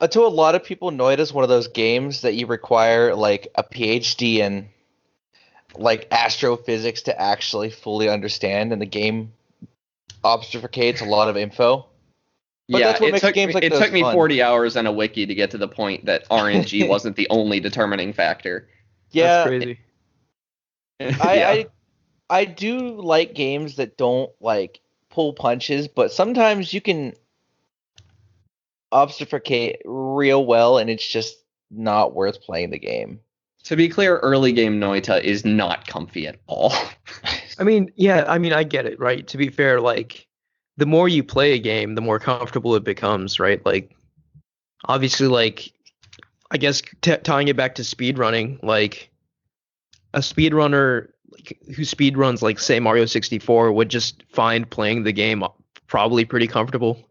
to a lot of people, Noita is one of those games that you require like a PhD in like astrophysics to actually fully understand, and the game obfuscates a lot of info. But Yeah, that's what makes games like it those took me fun. 40 hours and a wiki to get to the point that RNG wasn't the only determining factor. Yeah, That's crazy. I I do like games that don't like pull punches, but sometimes you can obfuscate real well, and it's just not worth playing the game. To be clear, early game Noita is not comfy at all. I mean, yeah, I get it, right? To be fair, like the more you play a game, the more comfortable it becomes, right? Like obviously like I guess tying it back to speedrunning, like a speedrunner who speedruns like say Mario 64 would just find playing the game probably pretty comfortable,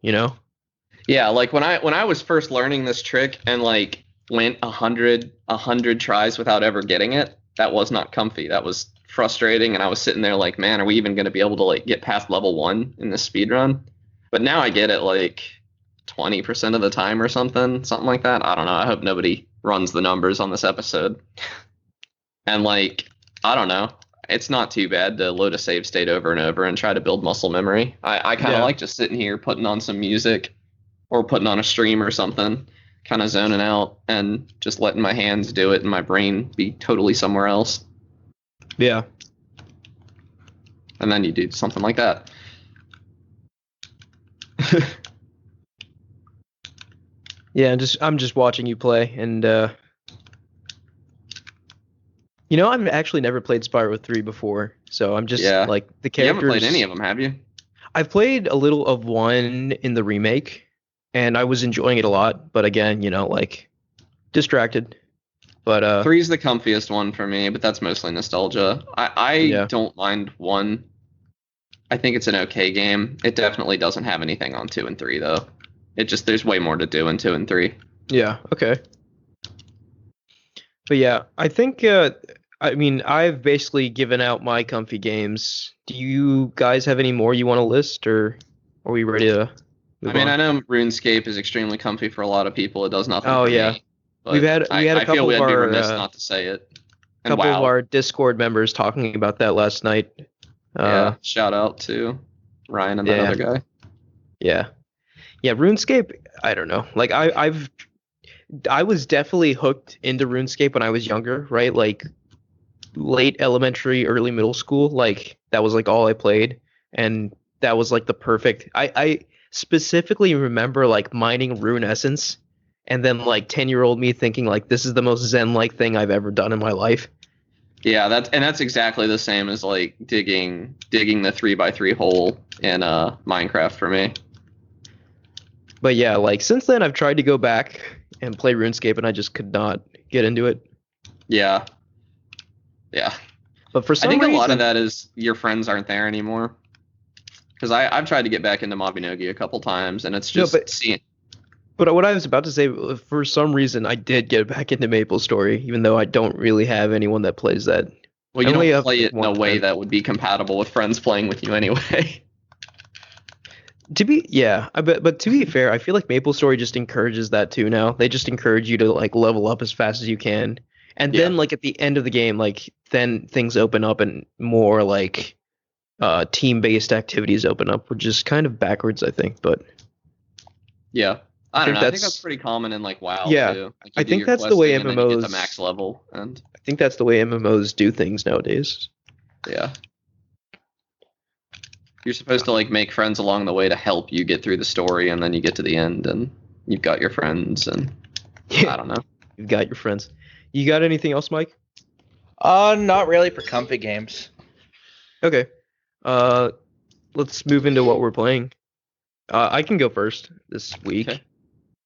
Yeah, like when I was first learning this trick and like went 100 tries without ever getting it, that was not comfy. That was frustrating, and I was sitting there like, man, are we even going to be able to like get past level 1 in this speed run? But now I get it like 20% of the time or something like that. I don't know. I hope nobody runs the numbers on this episode. And like, I don't know. It's not too bad to load a save state over and over and try to build muscle memory. I kind of like just sitting here putting on some music or putting on a stream or something, kind of zoning out and just letting my hands do it and my brain be totally somewhere else. Yeah. And then you do something like that. Yeah, I'm just watching you play, and I've actually never played Spyro 3 before, so I'm just like the characters. You haven't played any of them, have you? I've played a little of 1 in the remake, and I was enjoying it a lot, but again, like distracted. But 3 is the comfiest one for me, but that's mostly nostalgia. I don't mind 1. I think it's an okay game. It definitely doesn't have anything on 2 and 3 though. There's way more to do in 2 and 3. Yeah, okay. But yeah, I think I've basically given out my comfy games. Do you guys have any more you want to list, or are we ready to move on? I know RuneScape is extremely comfy for a lot of people. It does nothing for me. But we had a couple feel we'd of be our remiss not to say it. And couple of our Discord members talking about that last night. Shout out to Ryan and that other guy. Yeah, RuneScape. I don't know. Like I was definitely hooked into RuneScape when I was younger, right? Like late elementary, early middle school. Like that was like all I played, and that was like the perfect. I specifically remember like mining rune essence, and then like 10-year-old me thinking like this is the most zen-like thing I've ever done in my life. Yeah, that's exactly the same as like digging the 3x3 hole in Minecraft for me. But yeah, like since then I've tried to go back and play RuneScape, and I just could not get into it. Yeah. But for some reason, I think reason, a lot of that is your friends aren't there anymore. Because I've tried to get back into Mabinogi a couple times, and it's just seeing. But what I was about to say, for some reason, I did get back into MapleStory, even though I don't really have anyone that plays that. Well, I you only don't have, play like, it in a one way friend. that would be compatible with friends playing with you anyway. But to be fair, I feel like MapleStory just encourages that too now. They just encourage you to like level up as fast as you can. And Yeah. then like at the end of the game, like then things open up and more like team-based activities open up, which is kind of backwards, I think. But Yeah. I don't think know. I think that's that's pretty common in like WoW yeah, too. Like I you do think your that's the way questing and then you get to MMOs max level and I think that's the way MMOs do things nowadays. yeah. You're supposed to like make friends along the way to help you get through the story, and then you get to the end and you've got your friends, and I don't know. You've got your friends. You got anything else, Mike? Not really for comfy games. Okay. Uh, let's move into what we're playing. I can go first this week, Okay.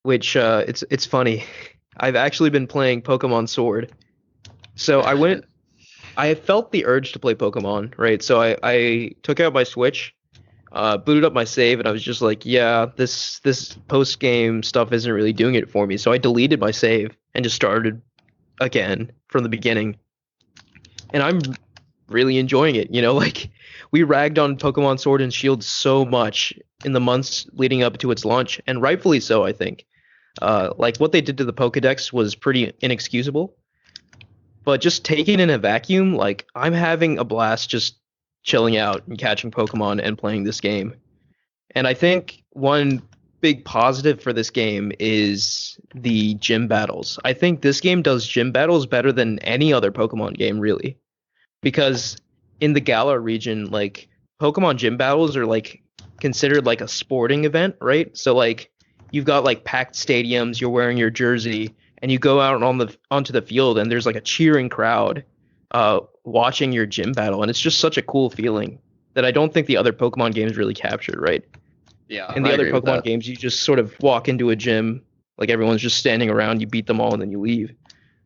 which it's funny. I've actually been playing Pokemon Sword. So I felt the urge to play Pokemon, right? So I took out my Switch, booted up my save, and I was just like, yeah, this post game stuff isn't really doing it for me. So I deleted my save and just started again from the beginning. And I'm really enjoying it. You know, like we ragged on Pokemon Sword and Shield so much in the months leading up to its launch, and rightfully so, I think. Like what they did to the Pokedex was pretty inexcusable. But just taken in a vacuum, like I'm having a blast just chilling out and catching Pokemon and playing this game. And I think one big positive for this game is the gym battles. I think this game does gym battles better than any other Pokemon game, really. Because in the Galar region, like Pokemon gym battles are like considered like a sporting event, right? So like you've got like packed stadiums, you're wearing your jersey, and you go out onto the field, and there's like a cheering crowd watching your gym battle, and it's just such a cool feeling that I don't think the other Pokemon games really captured, right? Yeah. In the I other agree with Pokemon that. games, you just sort of walk into a gym, like everyone's just standing around, you beat them all, and then you leave.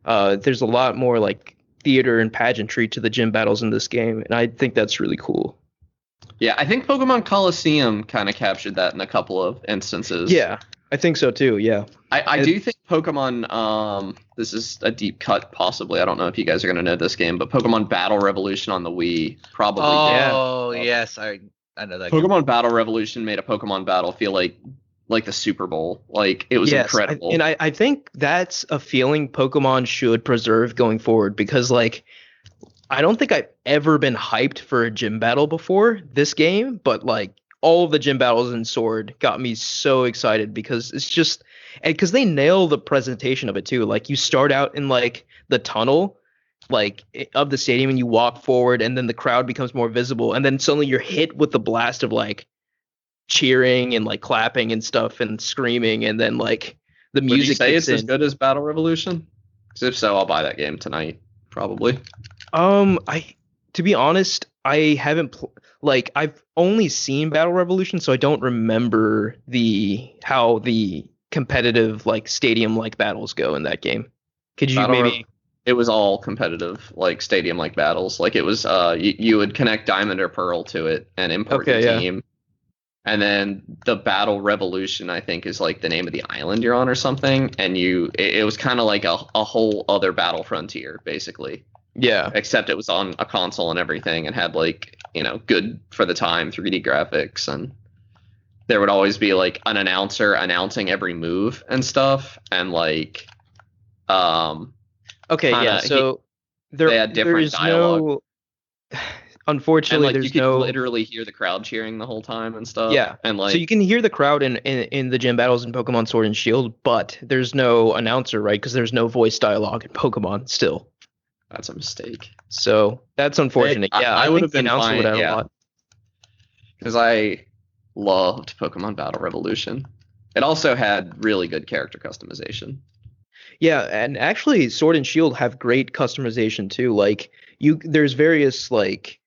There's a lot more like theater and pageantry to the gym battles in this game, and I think that's really cool. Yeah, I think Pokemon Coliseum kind of captured that in a couple of instances. Yeah, I think so too. Yeah. I do think Pokemon, this is a deep cut possibly. I don't know if you guys are going to know this game, but Pokemon Battle Revolution on the Wii probably did. Oh yes, I know that. Game. Pokemon Battle Revolution made a Pokemon battle feel like the Super Bowl. Like it was incredible. I think that's a feeling Pokemon should preserve going forward because like I don't think I've ever been hyped for a gym battle before this game, but like all of the gym battles in Sword got me so excited because it's just and because they nail the presentation of it too. Like you start out in like the tunnel like of the stadium and you walk forward and then the crowd becomes more visible and then suddenly you're hit with the blast of like cheering and like clapping and stuff and screaming and then like the Would you music say kicks it's as in. good as Battle Revolution? Because if so, I'll buy that game tonight. Probably. I to be honest, I haven't like I've only seen Battle Revolution, so I don't remember how the competitive like stadium like battles go in that game. Could you Battle maybe? It was all competitive, like stadium like battles. Like it was you would connect Diamond or Pearl to it and import Okay, your yeah. team. And then the Battle Revolution, I think, is like the name of the island you're on or something. And it was kind of like a whole other battle frontier, basically. Yeah. Except it was on a console and everything and had like, good for the time 3D graphics. And there would always be like an announcer announcing every move and stuff. And like, Okay, yeah. kinda- So they had different there is dialogue. no and unfortunately like you there's could no literally hear the crowd cheering the whole time and stuff. yeah. And like So you can hear the crowd in the gym battles in Pokemon Sword and Shield, but there's no announcer, right? Because there's no voice dialogue in Pokemon still. that's a mistake. So that's unfortunate. I- Yeah, I I would think have the been announcer fine, would add yeah. a lot. Because I loved Pokemon Battle Revolution. It also had really good character customization. Yeah, and actually Sword and Shield have great customization too. Like there's various like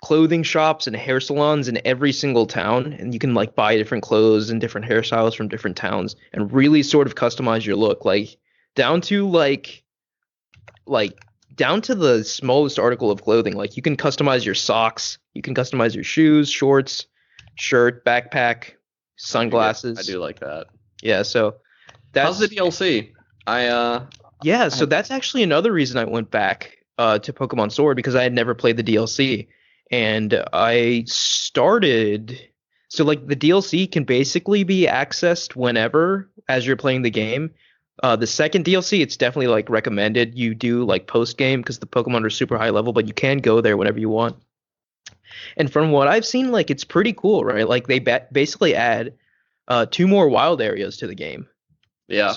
clothing shops and hair salons in every single town, and you can like buy different clothes and different hairstyles from different towns and really sort of customize your look, like down to like down to the smallest article of clothing. Like you can customize your socks, you can customize your shoes, shorts, shirt, backpack, sunglasses. I do like that. Yeah, so How's the DLC? Yeah, so that's actually another reason I went back to Pokemon Sword, because I had never played the DLC, and I started. So like the DLC can basically be accessed whenever as you're playing the game. The second DLC, it's definitely like recommended you do like post game because the Pokemon are super high level, but you can go there whenever you want. And from what I've seen, like it's pretty cool, right? Like they basically add 2 more wild areas to the game. Yeah.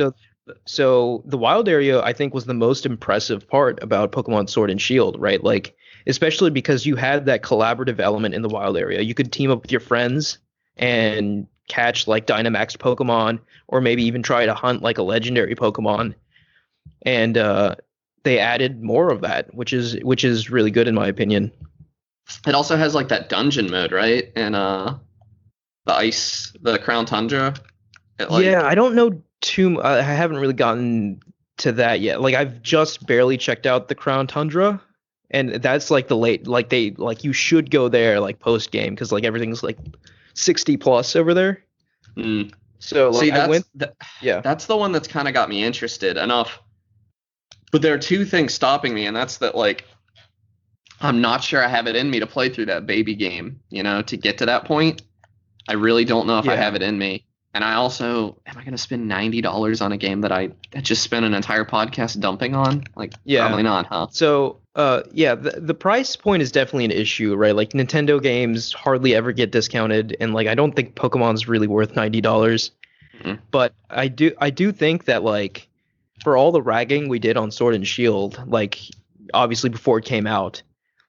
So the wild area, I think, was the most impressive part about Pokemon Sword and Shield, right? Like, especially because you had that collaborative element in the wild area. You could team up with your friends and catch like Dynamax Pokemon, or maybe even try to hunt like a legendary Pokemon. And they added more of that, which is really good in my opinion. It also has like that dungeon mode, right? And the Crown Tundra. Yeah, I don't know I haven't really gotten to that yet. Like I've just barely checked out the Crown Tundra, and that's like you should go there like post game because like everything's like 60 plus over there. Mm. So like that's the one that's kind of got me interested enough. But there are 2 things stopping me, and that's that like I'm not sure I have it in me to play through that baby game, to get to that point. I really don't know if I have it in me. And I also, am I going to spend $90 on a game that I just spent an entire podcast dumping on? Like, probably not, huh? So, the price point is definitely an issue, right? Like, Nintendo games hardly ever get discounted, and like, I don't think Pokemon's really worth $90. Mm-hmm. But I do think that like, for all the ragging we did on Sword and Shield, like, obviously before it came out,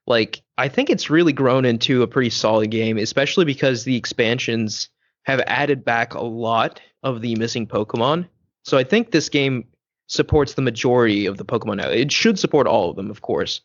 like, I think it's really grown into a pretty solid game, especially because the expansions have added back a lot of the missing Pokemon. So I think this game supports the majority of the Pokemon now. It should support all of them, of course.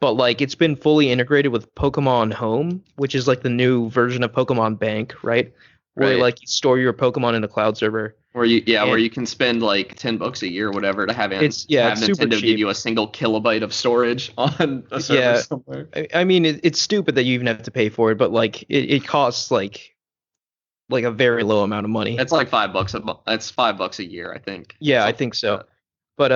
But like it's been fully integrated with Pokemon Home, which is like the new version of Pokemon Bank, right? Where like you store your Pokemon in a cloud server. Where you can spend like $10 a year or whatever to have Nintendo give you a single kilobyte of storage on a server somewhere. I mean, it's stupid that you even have to pay for it, but like it costs like a very low amount of money. It's like $5 It's $5 a year, I think. Yeah, I think so. But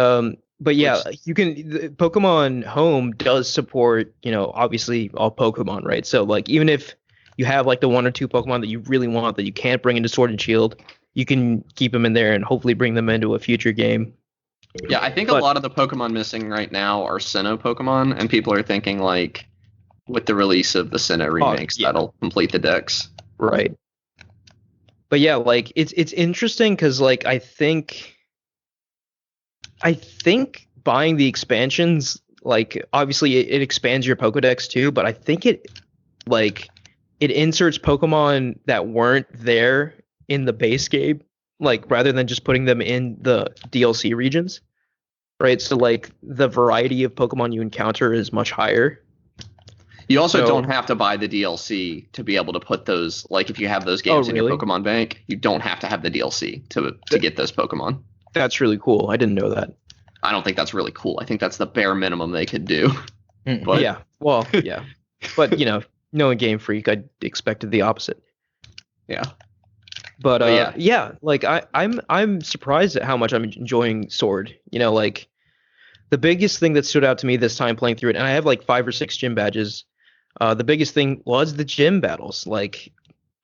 yeah, Pokemon Home does support, obviously all Pokemon, right? So like even if you have like the 1 or 2 Pokemon that you really want that you can't bring into Sword and Shield, you can keep them in there and hopefully bring them into a future game. Yeah, I think a lot of the Pokemon missing right now are Sinnoh Pokemon, and people are thinking like with the release of the Sinnoh remakes, that'll complete the decks. Right. But yeah, like it's interesting because like I think buying the expansions, like obviously it expands your Pokedex too, but I think it inserts Pokemon that weren't there in the base game, like rather than just putting them in the DLC regions, right? So like the variety of Pokemon you encounter is much higher. You also don't have to buy the DLC to be able to put those, like if you have those games in your Pokemon Bank, you don't have to have the DLC to get those Pokemon. That's really cool. I didn't know that. I don't think that's really cool. I think that's the bare minimum they could do. But, yeah. Well, yeah. But, knowing Game Freak, I expected the opposite. Yeah. But like I'm surprised at how much I'm enjoying Sword. Like the biggest thing that stood out to me this time playing through it, and I have like 5 or 6 gym badges. The biggest thing was the gym battles, like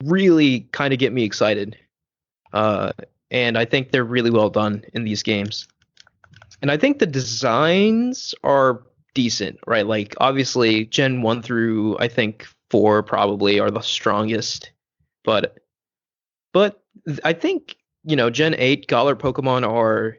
really kind of get me excited. And I think they're really well done in these games. And I think the designs are decent, right? Like obviously Gen 1 through I think 4 probably are the strongest. But I think, Gen 8 Galar Pokemon are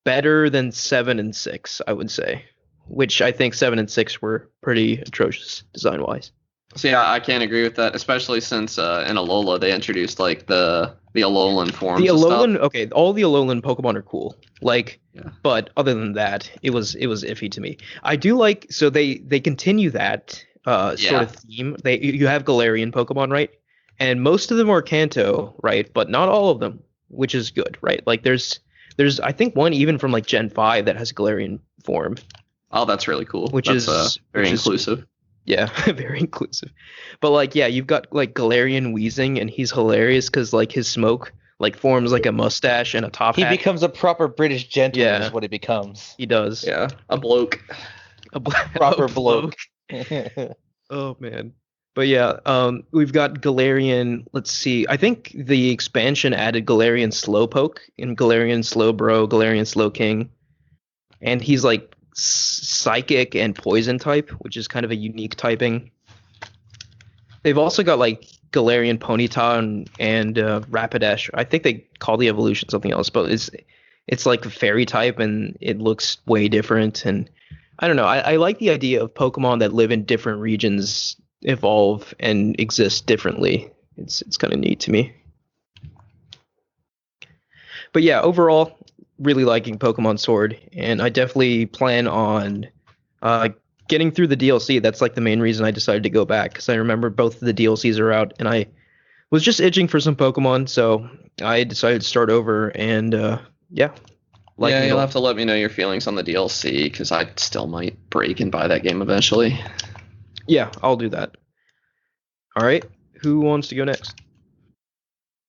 better than 7 and 6, I would say. Which I think 7 and 6 were pretty atrocious design-wise. So yeah, I can't agree with that, especially since in Alola they introduced like the Alolan forms. The Alolan, okay, all the Alolan Pokemon are cool. Like, but other than that, it was iffy to me. I do like, so they continue that sort of theme. You have Galarian Pokemon, right? And most of them are Kanto, right? But not all of them, which is good, right? Like there's I think one even from like Gen 5 that has Galarian form. Oh, that's really cool. That's very inclusive. Yeah, very inclusive. But like, yeah, you've got like Galarian Weezing, and he's hilarious because like his smoke like forms like a mustache and a top He hat. becomes a proper British gentleman. Yeah. Is what he becomes. He does. Yeah, a bloke. Proper a bloke. Oh man. But yeah, we've got Galarian. Let's see. I think the expansion added Galarian Slowpoke and Galarian Slowbro, Galarian Slowking, and he's like psychic and poison type, which is kind of a unique typing. They've also got like Galarian Ponyta and Rapidash. I think they call the evolution something else, but it's like a fairy type and it looks way different. And I don't know. I like the idea of Pokemon that live in different regions evolve and exist differently. It's kind of neat to me. But yeah, overall, really liking Pokemon Sword, and I definitely plan on getting through the DLC. That's like the main reason I decided to go back, because I remember both of the DLCs are out, and I was just itching for some Pokemon, so I decided to start over. And yeah, Yeah, you'll have to let me know your feelings on the DLC, because I still might break and buy that game eventually. Yeah, I'll do that. All right, who wants to go next?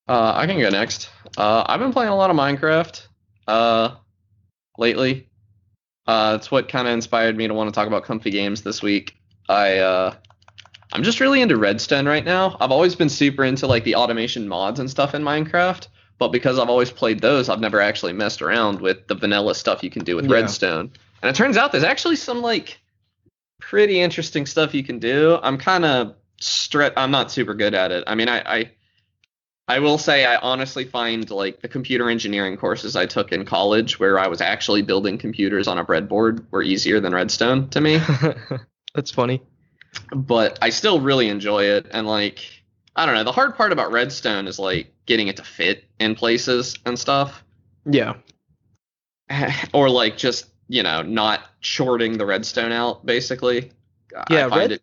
I can go next. I've been playing a lot of Minecraft lately. It's what kind of inspired me to want to talk about comfy games this week. I'm just really into Redstone right now. I've always been super into like the automation mods and stuff in Minecraft, but because I've always played those, I've never actually messed around with the vanilla stuff you can do with Yeah. Redstone. And it turns out there's actually some like pretty interesting stuff you can do. I'm kind of I'm not super good at it. I mean, I will say I honestly find like the computer engineering courses I took in college where I was actually building computers on a breadboard were easier than Redstone to me. That's funny. But I still really enjoy it. And like, I don't know, the hard part about Redstone is like getting it to fit in places and stuff. Yeah. Or like just, you know, not shorting the Redstone out, basically. Yeah, I find it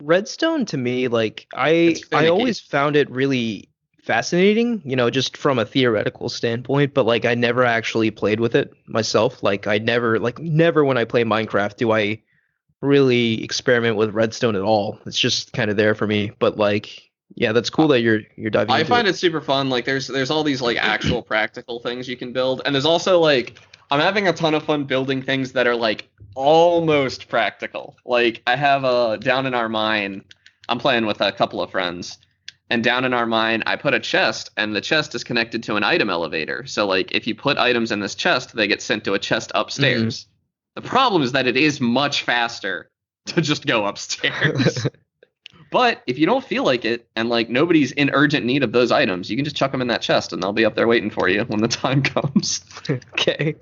Redstone to me, like It's I finicky. always found it really fascinating, just from a theoretical standpoint, but like I never actually played with it myself. Like I never when I play Minecraft do I really experiment with Redstone at all. It's just kind of there for me. But like, yeah, that's cool that you're diving I into find it. it super fun. Like there's all these like actual practical things you can build, and there's also like I'm having a ton of fun building things that are like almost practical. Like I have down in our mine, I'm playing with a couple of friends, and down in our mine I put a chest, and the chest is connected to an item elevator. So like if you put items in this chest, they get sent to a chest upstairs. The problem is that it is much faster to just go upstairs. But if you don't feel like it, and like nobody's in urgent need of those items, you can just chuck them in that chest, and they'll be up there waiting for you when the time comes. Okay.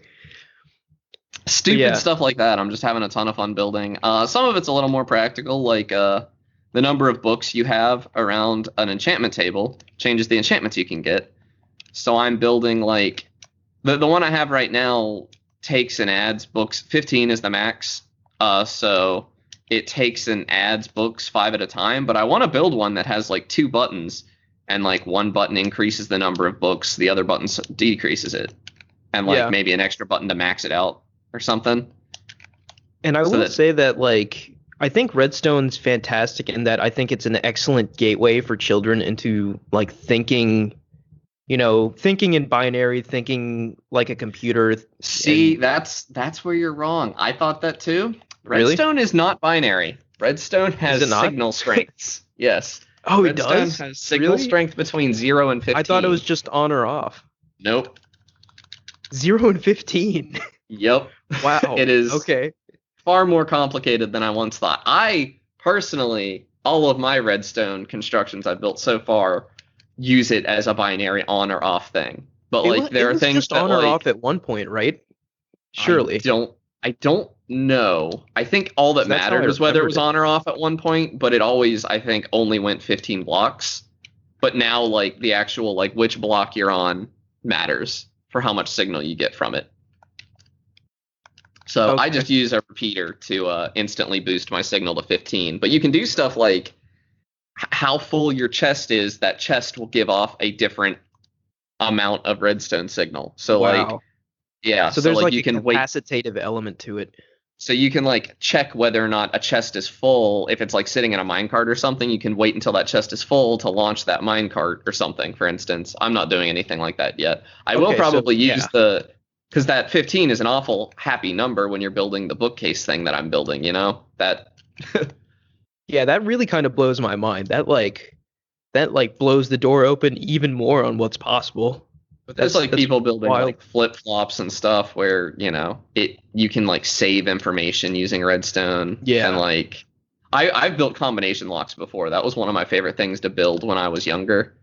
Stupid Yeah. stuff like that. I'm just having a ton of fun building. Some of it's a little more practical, like the number of books you have around an enchantment table changes the enchantments you can get. So I'm building like the one I have right now takes and adds books. 15 is the max. So it takes and adds books 5 at a time, but I want to build one that has like 2 buttons, and like one button increases the number of books, the other button decreases it, and like Yeah. maybe an extra button to max it out or something. And I So will that- say that, like, I think Redstone's fantastic in that I think it's an excellent gateway for children into, like, thinking in binary, thinking like a computer. See, And- that's where you're wrong. I thought that too. Really? Redstone is not binary. Redstone has it not? signal strengths. Yes. Oh, it Redstone does? has signal Really? strength between 0 and 15. I thought it was just on or off. Nope. 0 and 15. Yep. Wow. It is. Okay. Far more complicated than I once thought. I personally, all of my Redstone constructions I've built so far use it as a binary on or off thing. But like there are things just that on or like, off at one point, right? Surely. I don't know. I think all that That's how I mattered was whether it was remembered on or off at one point, but it always, I think, only went 15 blocks. But now like the actual like which block you're on matters for how much signal you get from it. So I Okay. just use a repeater to instantly boost my signal to 15. But you can do stuff like how full your chest is. That chest will give off a different amount of redstone signal. So like, Wow. yeah. So there's like you a can wait. capacitative element to it. So you can like check whether or not a chest is full. If it's like sitting in a minecart or something, you can wait until that chest is full to launch that minecart or something, for instance. I'm not doing anything like that yet. I will Okay, so, probably use yeah. because that 15 is an awful happy number when you're building the bookcase thing that I'm building, that Yeah, that really kind of blows my mind. That blows the door open even more on what's possible. But there's like That's people building wild. like flip flops and stuff where you can like save information using redstone. Yeah. And like I've built combination locks before. That was one of my favorite things to build when I was younger.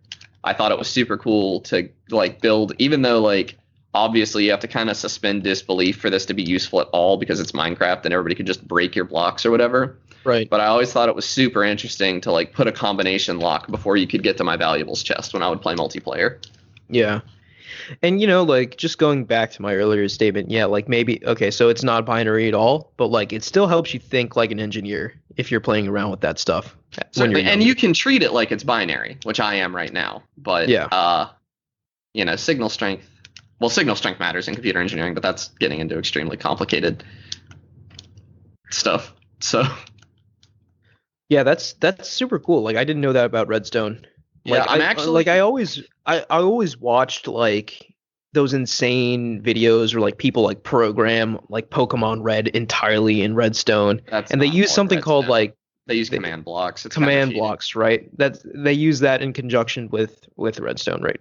I thought it was super cool to like build, even though like obviously you have to kind of suspend disbelief for this to be useful at all because it's Minecraft and everybody could just break your blocks or whatever. Right. But I always thought it was super interesting to like put a combination lock before you could get to my valuables chest when I would play multiplayer. Yeah. And like just going back to my earlier statement, yeah, like maybe okay, so it's not binary at all, but like it still helps you think like an engineer if you're playing around with that stuff. Certainly, and you can treat it like it's binary, which I am right now. But Yeah. signal strength. Well, signal strength matters in computer engineering, but that's getting into extremely complicated stuff. So Yeah, that's super cool. Like I didn't know that about Redstone. yeah, Like I'm actually I always watched like those insane videos where like people like program like Pokemon Red entirely in Redstone, that's and they not use more something called Redstone. like They use the- command blocks. It's kinda command cheating. blocks, right? They use that in conjunction with Redstone, right?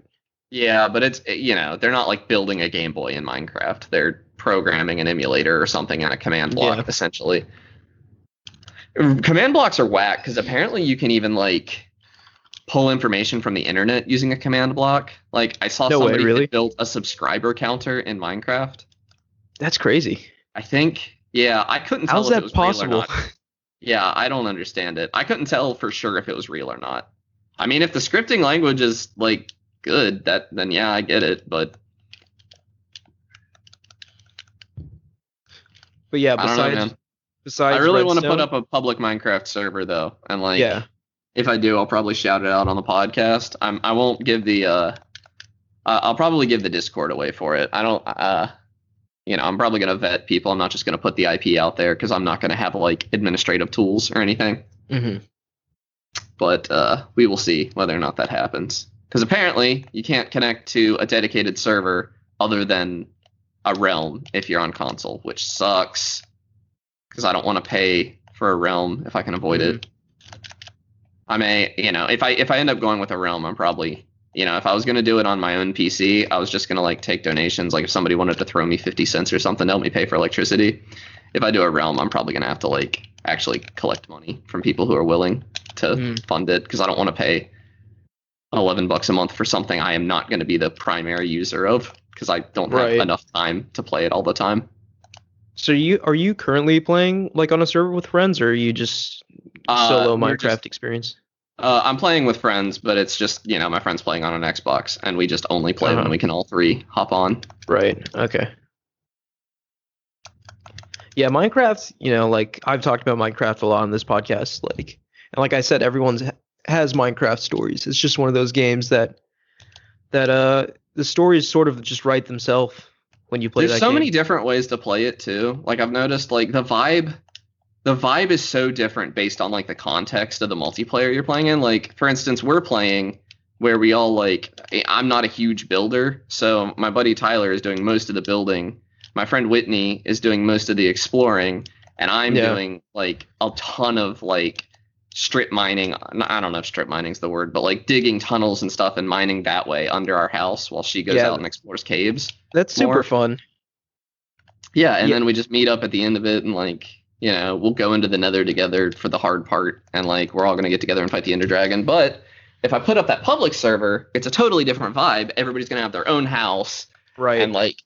Yeah, but it's they're not like building a Game Boy in Minecraft. They're programming an emulator or something in a command block, Yeah. essentially. Command blocks are whack because apparently you can even like pull information from the internet using a command block. Like I saw No way, somebody really? that built a subscriber counter in Minecraft. That's crazy. I think, yeah, I couldn't tell How's if it that was real possible? or not. Yeah, I don't understand it. I couldn't tell for sure if it was real or not. I mean, if the scripting language is like good, then yeah, I get it. But But yeah, I don't know, man. besides I really want to put Redstone- up a public Minecraft server though, and like, Yeah. if I do, I'll probably shout it out on the podcast. I won't give the I'll probably give the Discord away for it. I don't I'm probably gonna vet people. I'm not just gonna put the IP out there because I'm not gonna have like administrative tools or anything. Mhm. But we will see whether or not that happens. Because apparently you can't connect to a dedicated server other than a realm if you're on console, which sucks. Because I don't want to pay for a realm if I can avoid it. I may, if I end up going with a realm, I'm probably, if I was gonna do it on my own PC, I was just gonna like take donations. Like if somebody wanted to throw me 50 cents or something to help me pay for electricity. If I do a realm, I'm probably gonna have to like actually collect money from people who are willing to fund it because I don't want to pay $11 a month for something I am not going to be the primary user of because I don't have Right. enough time to play it all the time. So are you currently playing like on a server with friends, or are you just solo We're Minecraft just- experience? I'm playing with friends, but it's just my friends playing on an Xbox, and we just only play when Uh-huh. we can all three hop on. Right. Okay. Yeah, Minecraft, like I've talked about Minecraft a lot on this podcast, and like I said, everyone's has Minecraft stories. It's just one of those games that the stories sort of just write themselves when you play There's that so game. many different ways to play it too. Like I've noticed, like the vibe is so different based on like the context of the multiplayer you're playing in. Like for instance, we're playing where we all like. I'm not a huge builder, so my buddy Tyler is doing most of the building. My friend Whitney is doing most of the exploring, and I'm Yeah. doing like a ton of like strip mining. I don't know if strip mining's the word, but like digging tunnels and stuff and mining that way under our house while she goes Yeah. out and explores caves. That's super more. fun. Yeah, and Yeah. then we just meet up at the end of it and like, we'll go into the nether together for the hard part and like we're all gonna get together and fight the Ender Dragon. But if I put up that public server, it's a totally different vibe. Everybody's gonna have their own house. Right. And like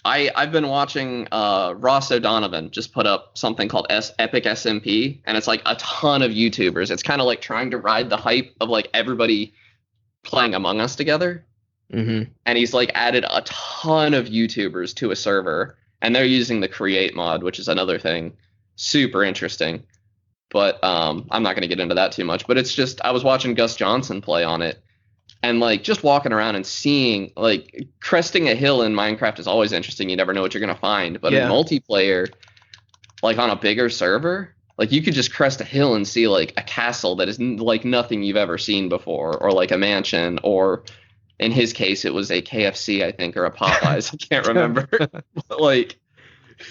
I've been watching Ross O'Donovan just put up something called Epic SMP, and it's like a ton of YouTubers. It's kind of like trying to ride the hype of like everybody playing Among Us together. Mm-hmm. And he's like added a ton of YouTubers to a server, and they're using the create mod, which is another thing super interesting. But I'm not going to get into that too much. But it's just I was watching Gus Johnson play on it, and like just walking around and seeing like cresting a hill in Minecraft is always interesting. You never know what you're going to find. But Yeah. in multiplayer, like on a bigger server, like you could just crest a hill and see like a castle that is like nothing you've ever seen before, or like a mansion, or in his case it was a KFC, I think, or a Popeyes. I can't remember. But, like,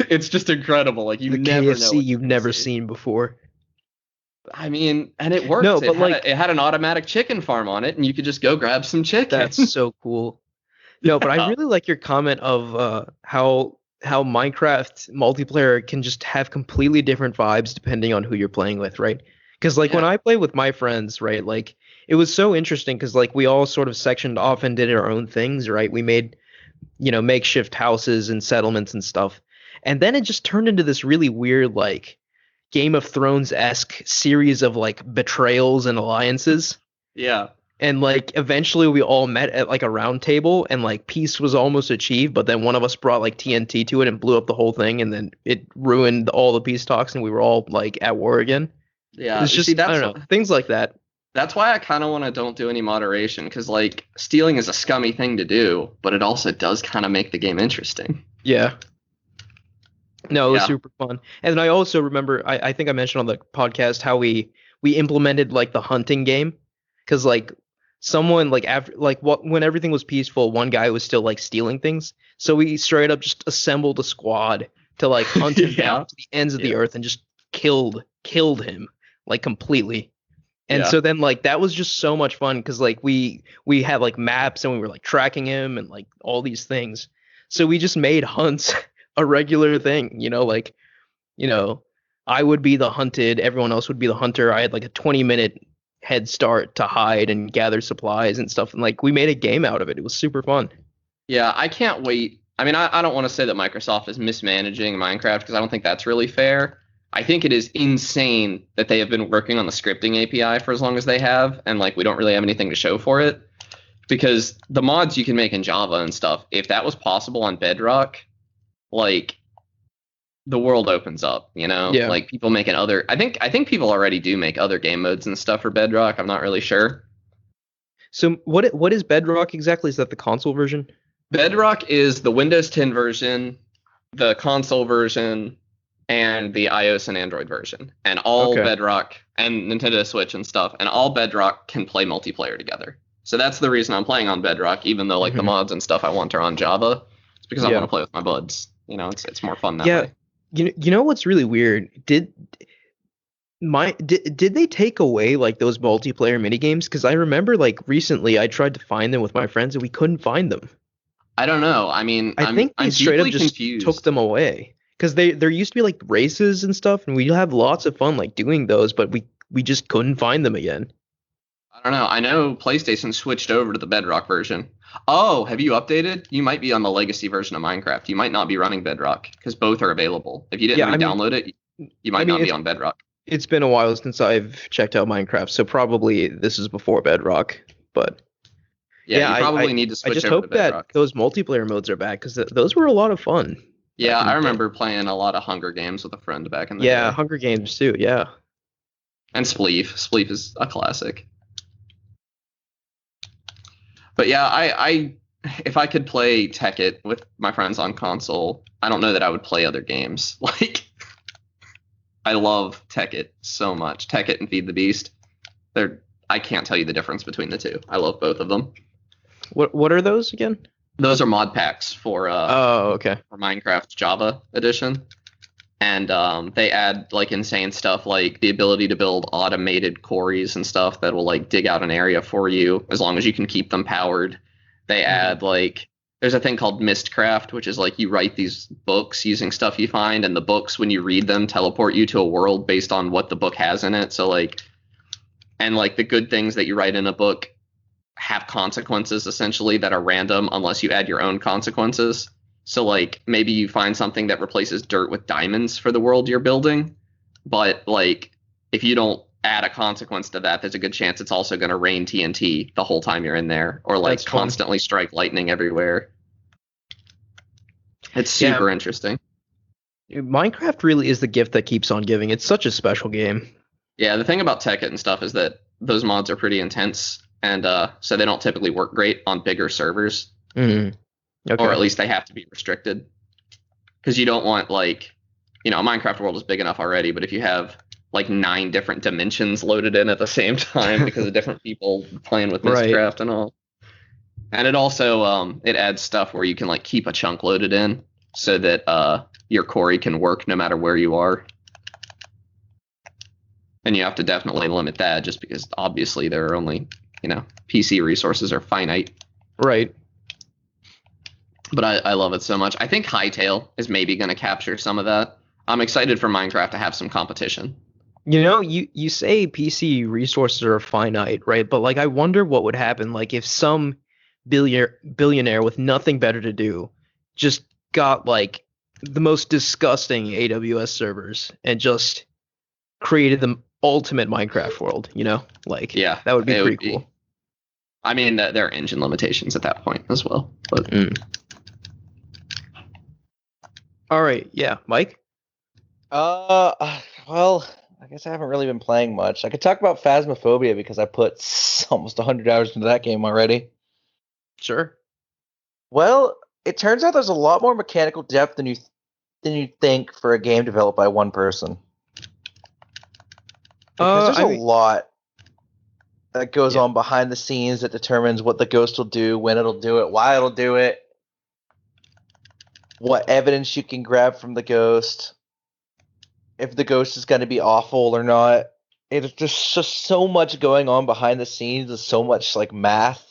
it's just incredible. Like you The never know KFC what you've you're never gonna see. seen before. I mean, and it worked. No, it but, had like- it had an automatic chicken farm on it, and you could just go grab some chicken. That's so cool. No, but I Yeah. really like your comment of how Minecraft multiplayer can just have completely different vibes depending on who you're playing with, right? Because like when Yeah. I play with my friends, right, like it was so interesting because like we all sort of sectioned off and did our own things, right? We made, makeshift houses and settlements and stuff. And then it just turned into this really weird like Game of Thrones-esque series of like betrayals and alliances. Yeah. And like eventually we all met at like a round table and like peace was almost achieved, but then one of us brought like TNT to it and blew up the whole thing, and then it ruined all the peace talks and we were all like at war again. Yeah. It's just See, I don't know, things like that. That's why I kind of want to don't do any moderation, because like stealing is a scummy thing to do, but it also does kind of make the game interesting. Yeah. No, it was Yeah. super fun. And then I also remember I think I mentioned on the podcast how we implemented like the hunting game, because like someone like after like when everything was peaceful, one guy was still like stealing things. So we straight up just assembled a squad to like hunt him Yeah. down to the ends of the Yeah. earth and just killed him like completely. And Yeah. so then like that was just so much fun because like we had like maps and we were like tracking him and like all these things. So we just made hunts a regular thing, like, I would be the hunted, everyone else would be the hunter. I had like a 20-minute head start to hide and gather supplies and stuff. And like we made a game out of it. It was super fun. Yeah, I can't wait. I mean, I don't want to say that Microsoft is mismanaging Minecraft, because I don't think that's really fair. I think it is insane that they have been working on the scripting API for as long as they have, and like we don't really have anything to show for it. Because the mods you can make in Java and stuff, if that was possible on Bedrock, like the world opens up, Yeah. Like people making other I think people already do make other game modes and stuff for Bedrock. I'm not really sure. So what is Bedrock exactly? Is that the console version? Bedrock is the Windows 10 version, the console version, and the iOS and Android version. And all Okay. Bedrock and Nintendo Switch and stuff, and all Bedrock can play multiplayer together. So that's the reason I'm playing on Bedrock, even though like the Mhm. mods and stuff I want are on Java. It's because I Yeah. want to play with my buds. It's more fun that Yeah. way. You know what's really weird? Did they take away like those multiplayer mini games? Because I remember like recently I tried to find them with my friends and we couldn't find them. I don't know. I mean, I think they I'm straight up deeply just confused. took them away. Because there used to be like races and stuff, and we have lots of fun like doing those, but we just couldn't find them again. I don't know. I know PlayStation switched over to the Bedrock version. Oh, have you updated? You might be on the legacy version of Minecraft. You might not be running Bedrock, because both are available. If you didn't Yeah, I mean- re-download it, you might I mean, not be it's- on Bedrock. It's been a while since I've checked out Minecraft, so probably this is before Bedrock. But Yeah, yeah, you I- probably need to I switch just over to hope that Bedrock. those multiplayer modes are back because those were a lot of fun. Yeah, back in I the day. remember playing a lot of Hunger Games with a friend back in the Yeah, day. Hunger Games too. Yeah. And Spleef. Spleef is a classic. But yeah, I if I could play Tekkit with my friends on console, I don't know that I would play other games. Like, I love Tekkit so much. Tekkit and Feed the Beast. I can't tell you the difference between the two. I love both of them. What are those again? Those are mod packs for Oh, okay. Minecraft Java edition. And they add like insane stuff, like the ability to build automated quarries and stuff that will like dig out an area for you as long as you can keep them powered. They add like there's a thing called Mistcraft, which is like you write these books using stuff you find, and the books, when you read them, teleport you to a world based on what the book has in it. So like, and like the good things that you write in a book have consequences essentially that are random unless you add your own consequences. So like maybe you find something that replaces dirt with diamonds for the world you're building, but like if you don't add a consequence to that, there's a good chance it's also going to rain TNT the whole time you're in there, or like That's fun. constantly strike lightning everywhere. It's Yeah. super interesting. Minecraft really is the gift that keeps on giving. It's such a special game. Yeah, the thing about Tekkit and stuff is that those mods are pretty intense, and so they don't typically work great on bigger servers. Mm. Okay. Or at least they have to be restricted, because you don't want like Minecraft world is big enough already, but if you have like 9 different dimensions loaded in at the same time because of different people playing with Right. Mistcraft and all. And it also it adds stuff where you can like keep a chunk loaded in so that your quarry can work no matter where you are. And you have to definitely limit that just because obviously there are only, PC resources are finite. Right. But I love it so much. I think Hytale is maybe going to capture some of that. I'm excited for Minecraft to have some competition. You say PC resources are finite, right? But like I wonder what would happen like if some billionaire with nothing better to do just got like the most disgusting AWS servers and just created the ultimate Minecraft world, Like Yeah, that would be it pretty would be. cool. I mean, there are engine limitations at that point as well. But All right, yeah, Mike. Well, I guess I haven't really been playing much. I could talk about Phasmophobia because I put almost 100 hours into that game already. Sure. Well, it turns out there's a lot more mechanical depth than you think for a game developed by one person. Because there's a lot that goes on behind the scenes that determines what the ghost will do, when it'll do it, why it'll do it, what evidence you can grab from the ghost, if the ghost is going to be awful or not. It's just so much going on behind the scenes and so much like math.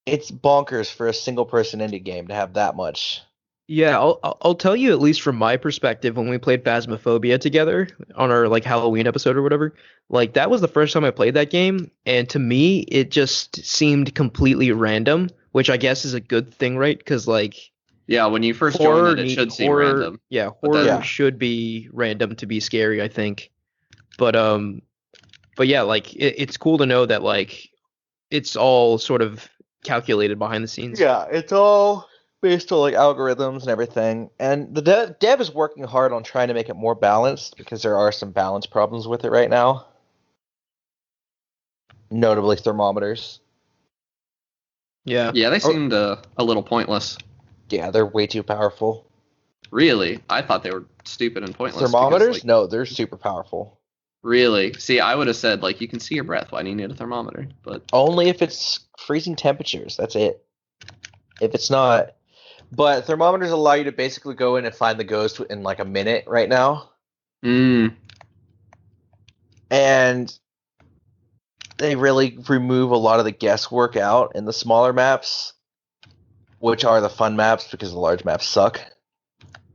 It's bonkers for a single person indie game to have that much. Yeah, I'll tell you at least from my perspective when we played Phasmophobia together on our like Halloween episode or whatever. Like that was the first time I played that game, and to me it just seemed completely random, which I guess is a good thing, right? Because like yeah, when you first join it should seem random. Yeah, But horror then- should be random to be scary, I think. But yeah, like it's cool to know that like it's all sort of calculated behind the scenes. Yeah, it's all based on like algorithms and everything. And the dev is working hard on trying to make it more balanced because there are some balance problems with it right now. Notably thermometers. Yeah. Yeah, they seemed a little pointless. Yeah, they're way too powerful. Really? I thought they were stupid and pointless. Thermometers? Because, like, No, they're super powerful. really? See, I would have said, like, you can see your breath. Why do you need a thermometer? But Only if it's freezing temperatures. That's it. If it's not. But thermometers allow you to basically go in and find the ghost in like a minute right now. And they really remove a lot of the guesswork out in the smaller maps, which are the fun maps because the large maps suck.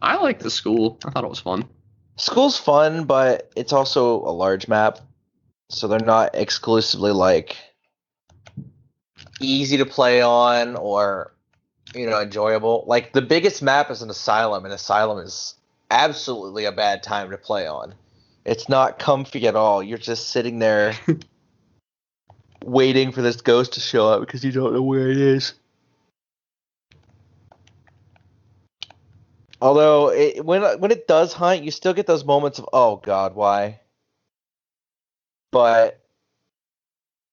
I like the school. I thought it was fun. School's fun, but it's also a large map, so they're not exclusively like easy to play on or enjoyable. Like the biggest map is an asylum, and asylum is absolutely a bad time to play on. It's not comfy at all. You're just sitting there waiting for this ghost to show up because you don't know where it is. Although when it does hunt, you still get those moments of oh god, why? But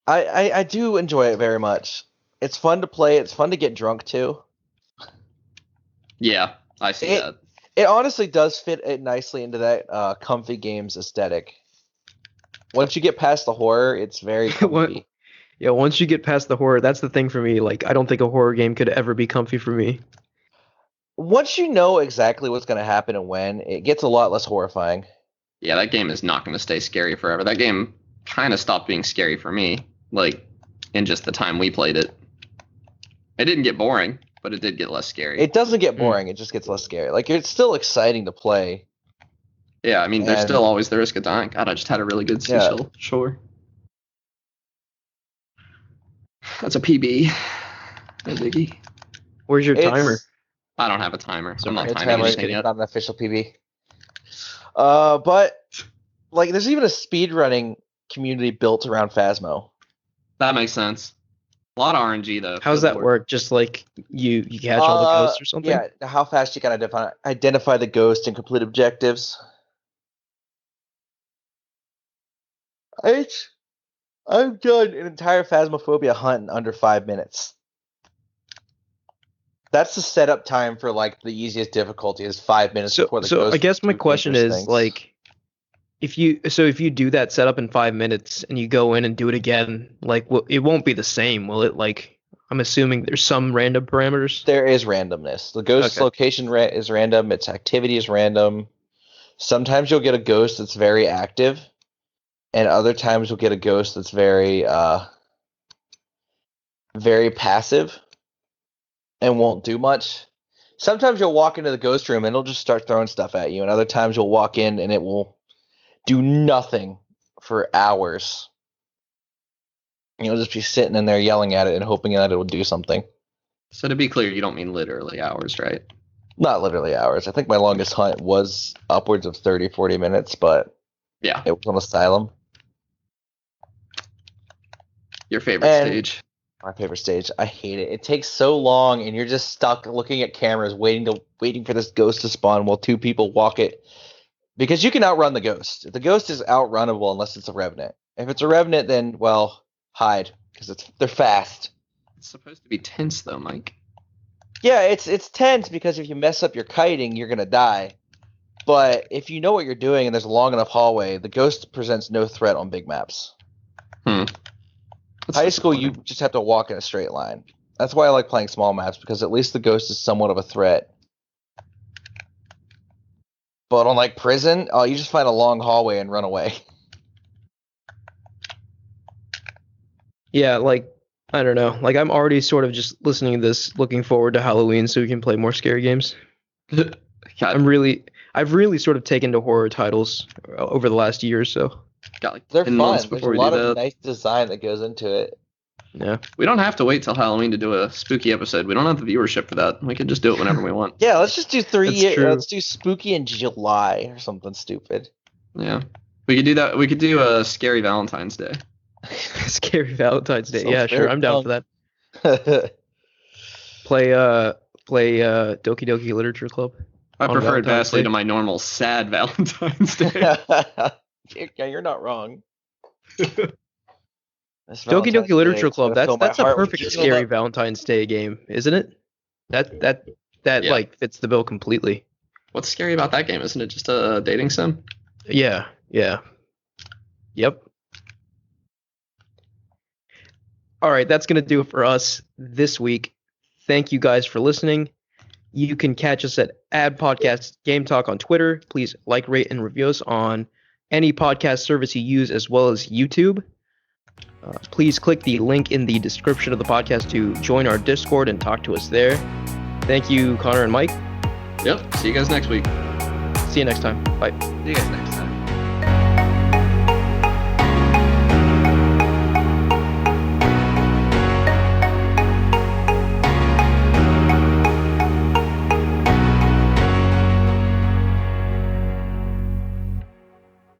I do enjoy it very much. It's fun to play. It's fun to get drunk too. Yeah, I see that. It honestly does fit it nicely into that comfy games aesthetic. Once you get past the horror, it's very comfy. Yeah, once you get past the horror, that's the thing for me. Like, I don't think a horror game could ever be comfy for me. Once you know exactly what's going to happen and when, it gets a lot less horrifying. Yeah, that game is not going to stay scary forever. That game kind of stopped being scary for me, like, in just the time we played it. It didn't get boring, but it did get less scary. It doesn't get boring, it just gets less scary. Like, it's still exciting to play. Yeah, I mean, there's still always the risk of dying. God, I just had a really good seashell. Sure. That's a PB. No biggie. Where's your timer? I don't have a timer. I'm not It's timing anything yet. not an official PB. But like, there's even a speedrunning community built around Phasmo. That makes sense. A lot of RNG though. How does that work? Just like you catch all the ghosts or something? Yeah, how fast you can identify the ghost and complete objectives. I've done an entire Phasmophobia hunt in under 5 minutes. That's the setup time for like the easiest difficulty is 5 minutes before the So ghost. I guess my doing question dangerous is things. like, if you do that setup in 5 minutes and you go in and do it again, like, it won't be the same, will it? Like, I'm assuming there's some random parameters. There is randomness. The ghost's Okay. location is random. Its activity is random. Sometimes you'll get a ghost that's very active, and other times you'll get a ghost that's very very passive and won't do much. Sometimes you'll walk into the ghost room and it'll just start throwing stuff at you, and other times you'll walk in and it will do nothing for hours. You'll just be sitting in there yelling at it and hoping that it will do something. So to be clear, you don't mean literally hours, right? Not literally hours. I think my longest hunt was upwards of 30, 40 minutes, but Yeah. it was on Asylum. Your favorite And- stage. My favorite stage. I hate it. It takes so long, and you're just stuck looking at cameras, waiting for this ghost to spawn while two people walk it. Because you can outrun the ghost. The ghost is outrunnable unless it's a revenant. If it's a revenant, then well, hide because they're fast. It's supposed to be tense though, Mike. Yeah, it's tense because if you mess up your kiting, you're gonna die. But if you know what you're doing and there's a long enough hallway, the ghost presents no threat on big maps. That's High school, you disappointing. just have to walk in a straight line. That's why I like playing small maps, because at least the ghost is somewhat of a threat. But on like prison, oh, you just find a long hallway and run away. Yeah, like, I don't know. Like, I'm already sort of just listening to this, looking forward to Halloween so we can play more scary games. God, I've really sort of taken to horror titles over the last year or so. got like They're 10 fun. months There's before a we lot do of that. nice design that goes into it. Yeah. We don't have to wait till Halloween to do a spooky episode. We don't have the viewership for that. We can just do it whenever we want. Yeah, let's just do That's true. Let's do spooky in July or something stupid. Yeah. We could do that. We could do a scary Valentine's Day. Scary Valentine's Day. Sounds Yeah, sure. very I'm down fun. for that. Play Doki Doki Literature Club. I On prefer it Valentine's vastly Day. to my normal sad Valentine's Day. Yeah, you're not wrong. This Doki Valentine's Doki Day Literature is Club. gonna fill my That's a heart with perfect just scary love. Valentine's Day game, isn't it? That Yeah. like fits the bill completely. What's scary about that game? Isn't it just a dating sim? Yeah. Yep. All right, that's going to do it for us this week. Thank you guys for listening. You can catch us at Ad Podcast Game Talk on Twitter. Please like, rate, and review us on any podcast service you use, as well as YouTube. Please click the link in the description of the podcast to join our Discord and talk to us there. Thank you, Connor and Mike. Yep. See you guys next week. See you next time. Bye. See you guys next.